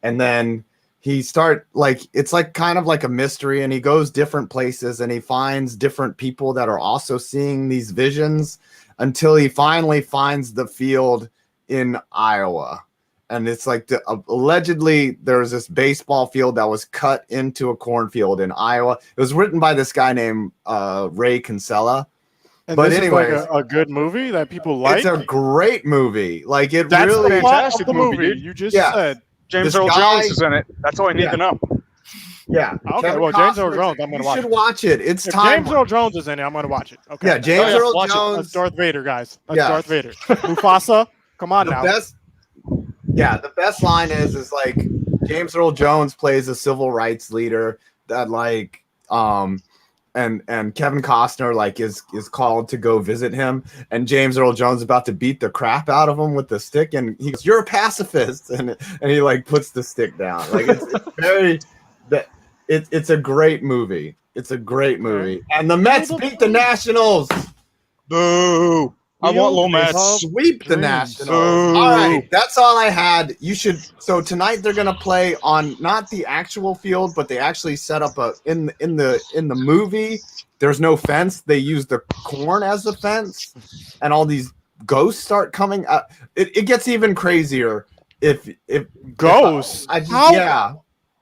And then it's like kind of like a mystery, and he goes different places and he finds different people that are also seeing these visions until he finally finds the field in Iowa. And it's like allegedly there's this baseball field that was cut into a cornfield in Iowa. It was written by this guy named Ray Kinsella. And But this anyways, is like a good movie that people like. It's a great movie. Like it That's really the plot of fantastic the movie, movie. dude. You just Yeah. said. James This Earl guy- Jones is in it. That's all I need Yeah. to know. Yeah. Okay, Kevin well, James Earl Costner, Jones, I'm gonna watch You should it. watch it. It's If time. James Earl Jones is in it, I'm going to watch it. Okay. Yeah, James Oh, yeah, Earl watch it. Jones. That's Darth Vader, guys. That's Yeah. Darth Vader. Mufasa, come on The now. best. Yeah, the best line is like James Earl Jones plays a civil rights leader that like and Kevin Costner like is called to go visit him, and James Earl Jones is about to beat the crap out of him with the stick, and he goes, "You're a pacifist," and he like puts the stick down. Like it's very that it's a great movie. It's a great movie, and the Mets beat the Nationals. Boo! I want low Mets. Sweep the Dreams. Nationals. Boo. All right, that's all I had. You should. So tonight they're gonna play on not the actual field, but they actually set up in the movie. There's no fence. They use the corn as the fence, and all these ghosts start coming up. It gets even crazier if Ghosts? I just, How? yeah.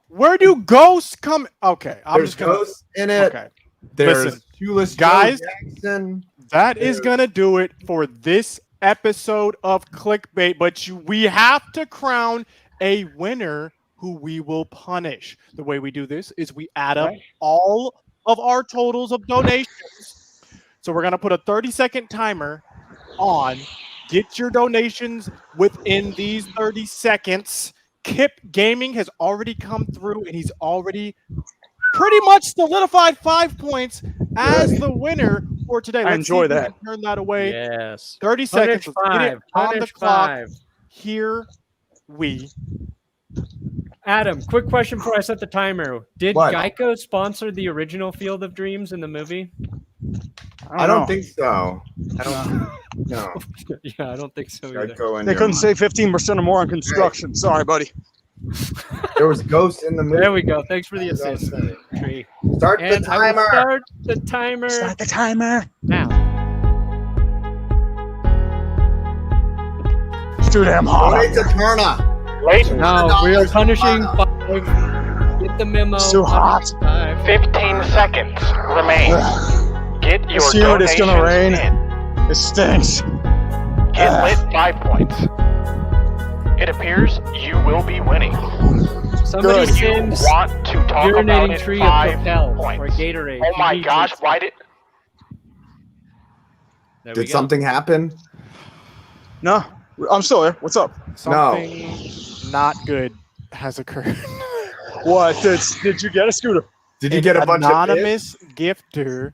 Where do ghosts come? Okay, I'm There's just going to. ghosts in it. Okay. There's Listen, Shoeless guys, Joe Jackson. That is going to do it for this episode of Clickbait, but we have to crown a winner who we will punish. The way we do this is we add up all of our totals of donations. So we're going to put a 30-second timer on. Get your donations within these 30 seconds. Kip Gaming has already come through, and he's already pretty much solidified 5 points as the winner for today. I enjoy that. Turn that away. Yes. 30 seconds. Let's get it on the Punish clock. 5. Here we. Adam, quick question before I set the timer. Did What? Geico sponsor the original Field of Dreams in the movie? I don't think so. I don't. No. Yeah, I don't think so either. Geico in They your couldn't mind. say 15% or more on construction. Sorry, buddy. There was ghosts in the movie. There we go. Thanks for the That's what I'm assist. saying. Tree. Start the And I will timer. start the timer Start the timer. now. It's too damn hot. Donate to Perna. No, we are $100 punishing Perna. 5. Get the memo. It's too hot. 5. 15 seconds remain. Get your This unit is donations gonna rain. in. It stinks. Get lit 5 points. It appears you will be winning. Somebody Good. You send want to talk about Urinating it Tree 5 a Propel or points. Gatorade. Oh my You need gosh, it. why did... There we Did go. something happen? No, I'm still here. What's up? Something not good has occurred. What? Did you get a scooter? Did you get a bunch of anonymous gifter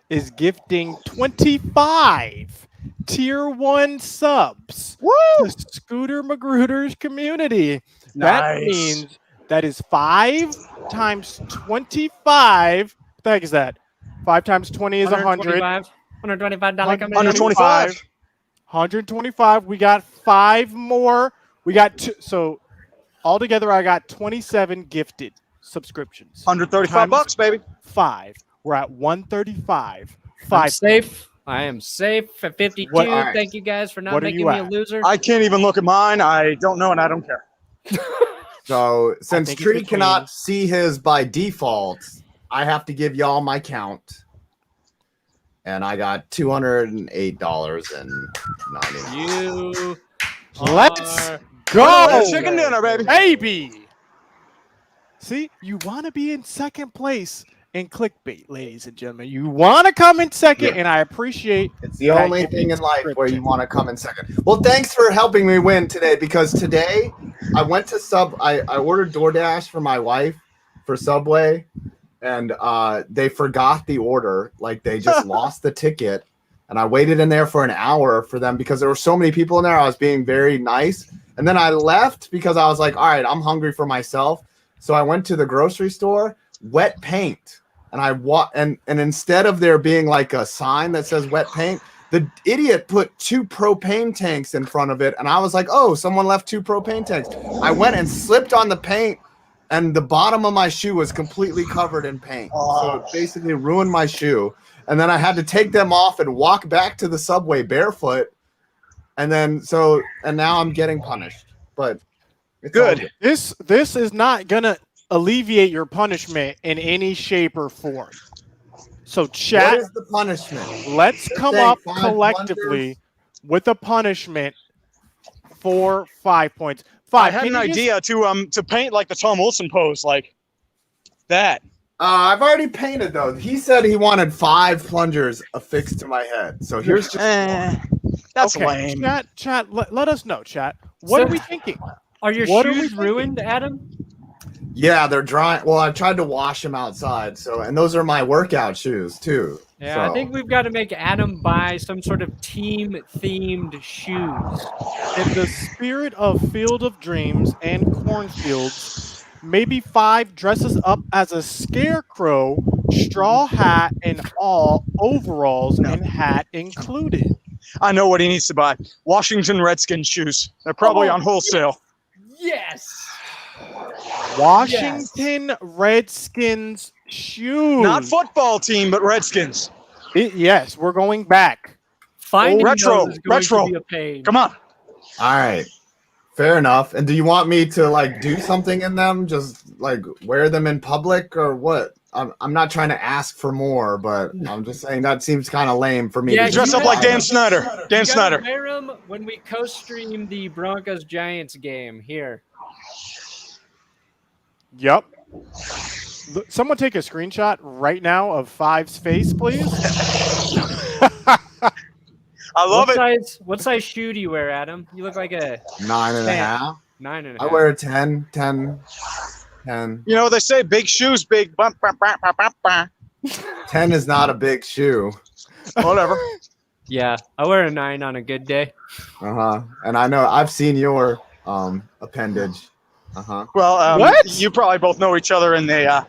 is gifting 25 tier 1 subs Woo! to Scooter Magruder's community. That Nice. means that is 5 times 25. What the heck is that? 5 times 20 is 100. $125 Under 25. 125. We got 5 more. We got 2. So altogether, I got 27 gifted subscriptions. 135 bucks, baby. 5. We're at 135. I'm 5. safe. I am safe at 52. What- all right. Thank you guys for not What are making you me a at? loser. I can't even look at mine. I don't know, and I don't care. So since think it's Tree between- cannot see his by default, I have to give y'all my count. And I got $208.99. You Let's are go, Chicken dinner, baby. baby. See, you want to be in second place in Clickbait, ladies and gentlemen. You want to come in second, and I appreciate It's the that only giving thing in life where you description. want to come in second. Well, thanks for helping me win today, because today I went to I ordered DoorDash for my wife for Subway, and they forgot the order. Like, they just lost the ticket, and I waited in there for an hour for them because there were so many people in there. I was being very nice, and then I left because I was like, all right, I'm hungry for myself. So I went to the grocery store, wet paint. And and instead of there being like a sign that says wet paint, the idiot put 2 propane tanks in front of it. And I was like, oh, someone left 2 propane tanks. I went and slipped on the paint, and the bottom of my shoe was completely covered in paint. So it basically ruined my shoe. And then I had to take them off and walk back to the Subway barefoot. And now I'm getting punished. But it's all Good. this is not gonna alleviate your punishment in any shape or form. So What chat, is the punishment? let's come say up 5 collectively with a punishment for 5 points. I 5. had Can an you just- idea to paint like the Tom Wilson pose, like that. I've already painted though. He said he wanted 5 plungers affixed to my head. So here's just That's okay, lame. Chat, let us know, chat. What So- are we thinking? Are your What are we shoes thinking? ruined, Adam? yeah, they're dry. Well, I tried to wash them outside. So, and those are my workout shoes too. Yeah, I So- think we've got to make Adam buy some sort of team-themed shoes. In the spirit of Field of Dreams and cornfields, maybe 5 dresses up as a scarecrow, straw hat and all, overalls and hat included. I know what he needs to buy. Washington Redskins shoes. They're probably on wholesale. Yes. Washington Redskins shoes. Not football team, but Redskins. Yes, we're going back. Finding retro, those is going retro. to be a pain. Come on. all right, fair enough. And do you want me to like do something in them? Just like wear them in public or what? I'm not trying to ask for more, but I'm just saying that seems kind of lame for me. Yeah, to Dress just up like buy Dan them. Snyder. Dan You gotta Snyder. wear 'em when we co-stream the Broncos Giants game here. Yep. Someone take a screenshot right now of Five's face, please. I love it. What size shoe do you wear, Adam? You look like a 9.5. 9.5. I wear a 10. You know, they say big shoes, big bump. 10 is not a big shoe. Whatever. Yeah, I wear a 9 on a good day. And I know I've seen your appendage. Well, What? you probably both know each other in the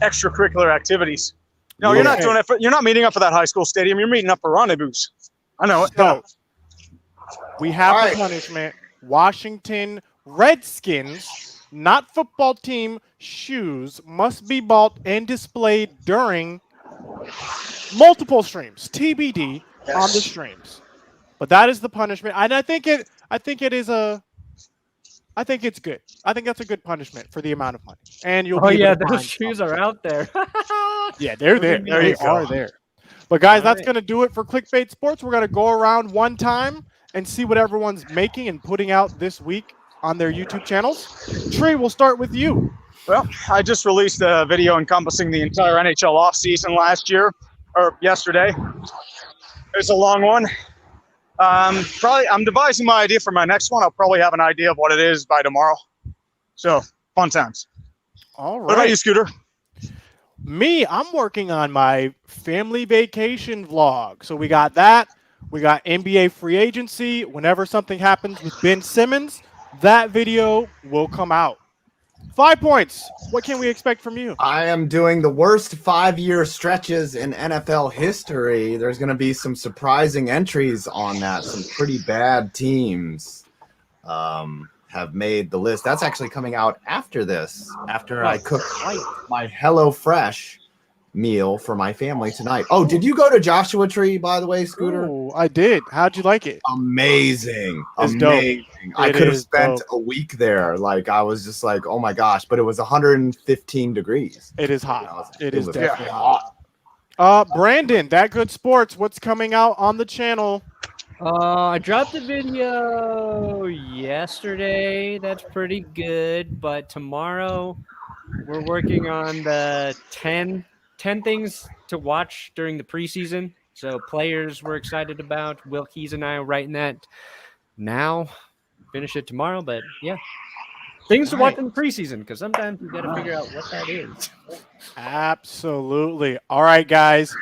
extracurricular activities. No, Yeah. you're not doing it. You're not meeting up for that high school stadium. You're meeting up for rendezvous. I know it. So, we have All the right. punishment. Washington Redskins, not football team, shoes must be bought and displayed during multiple streams, TBD on the streams. But that is the punishment. And I think it's good. I think that's a good punishment for the amount of money. And you'll Oh be yeah, able to those find shoes some. are out there. Yeah, they're there. There They you go. are there. But guys, All that's right. going to do it for Clickbait Sports. We're going to go around one time and see what everyone's making and putting out this week on their YouTube channels. Tree, we'll start with you. Well, I just released a video encompassing the entire NHL offseason last year, or yesterday. It's a long one. I'm devising my idea for my next one. I'll probably have an idea of what it is by tomorrow. So, fun times. All What about you, right. Scooter? Me, I'm working on my family vacation vlog. So we got that. We got NBA free agency. Whenever something happens with Ben Simmons, that video will come out. 5 points. What can we expect from you? I am doing the worst 5-year stretches in NFL history. There's going to be some surprising entries on that. Some pretty bad teams have made the list. That's actually coming out after this, after I cook my HelloFresh meal for my family tonight. Oh, did you go to Joshua Tree, by the way, Scooter? Oh, I did. How'd you like it? Amazing. It's dope. Amazing. I It could have is spent dope. a week there. Like, I was just like, oh my gosh, but it was 115 degrees. It is hot. It is was definitely hot. Brandon, That Good Sports, what's coming out on the channel? I dropped the video yesterday. That's pretty good. But tomorrow, we're working on the 10 things to watch during the preseason. So players we're excited about. Will Keys and I are writing that now. Finish it tomorrow. But yeah, things to watch in the preseason because sometimes you got to figure out what that is. Absolutely. All right, guys.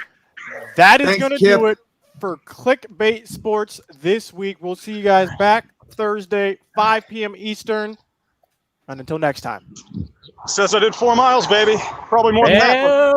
That is Thanks, going to Kip. do it for Clickbait Sports this week. We'll see you guys back Thursday, 5 p.m. Eastern. And until next time. Says I did 4 miles, baby. Probably more than that. but- Hell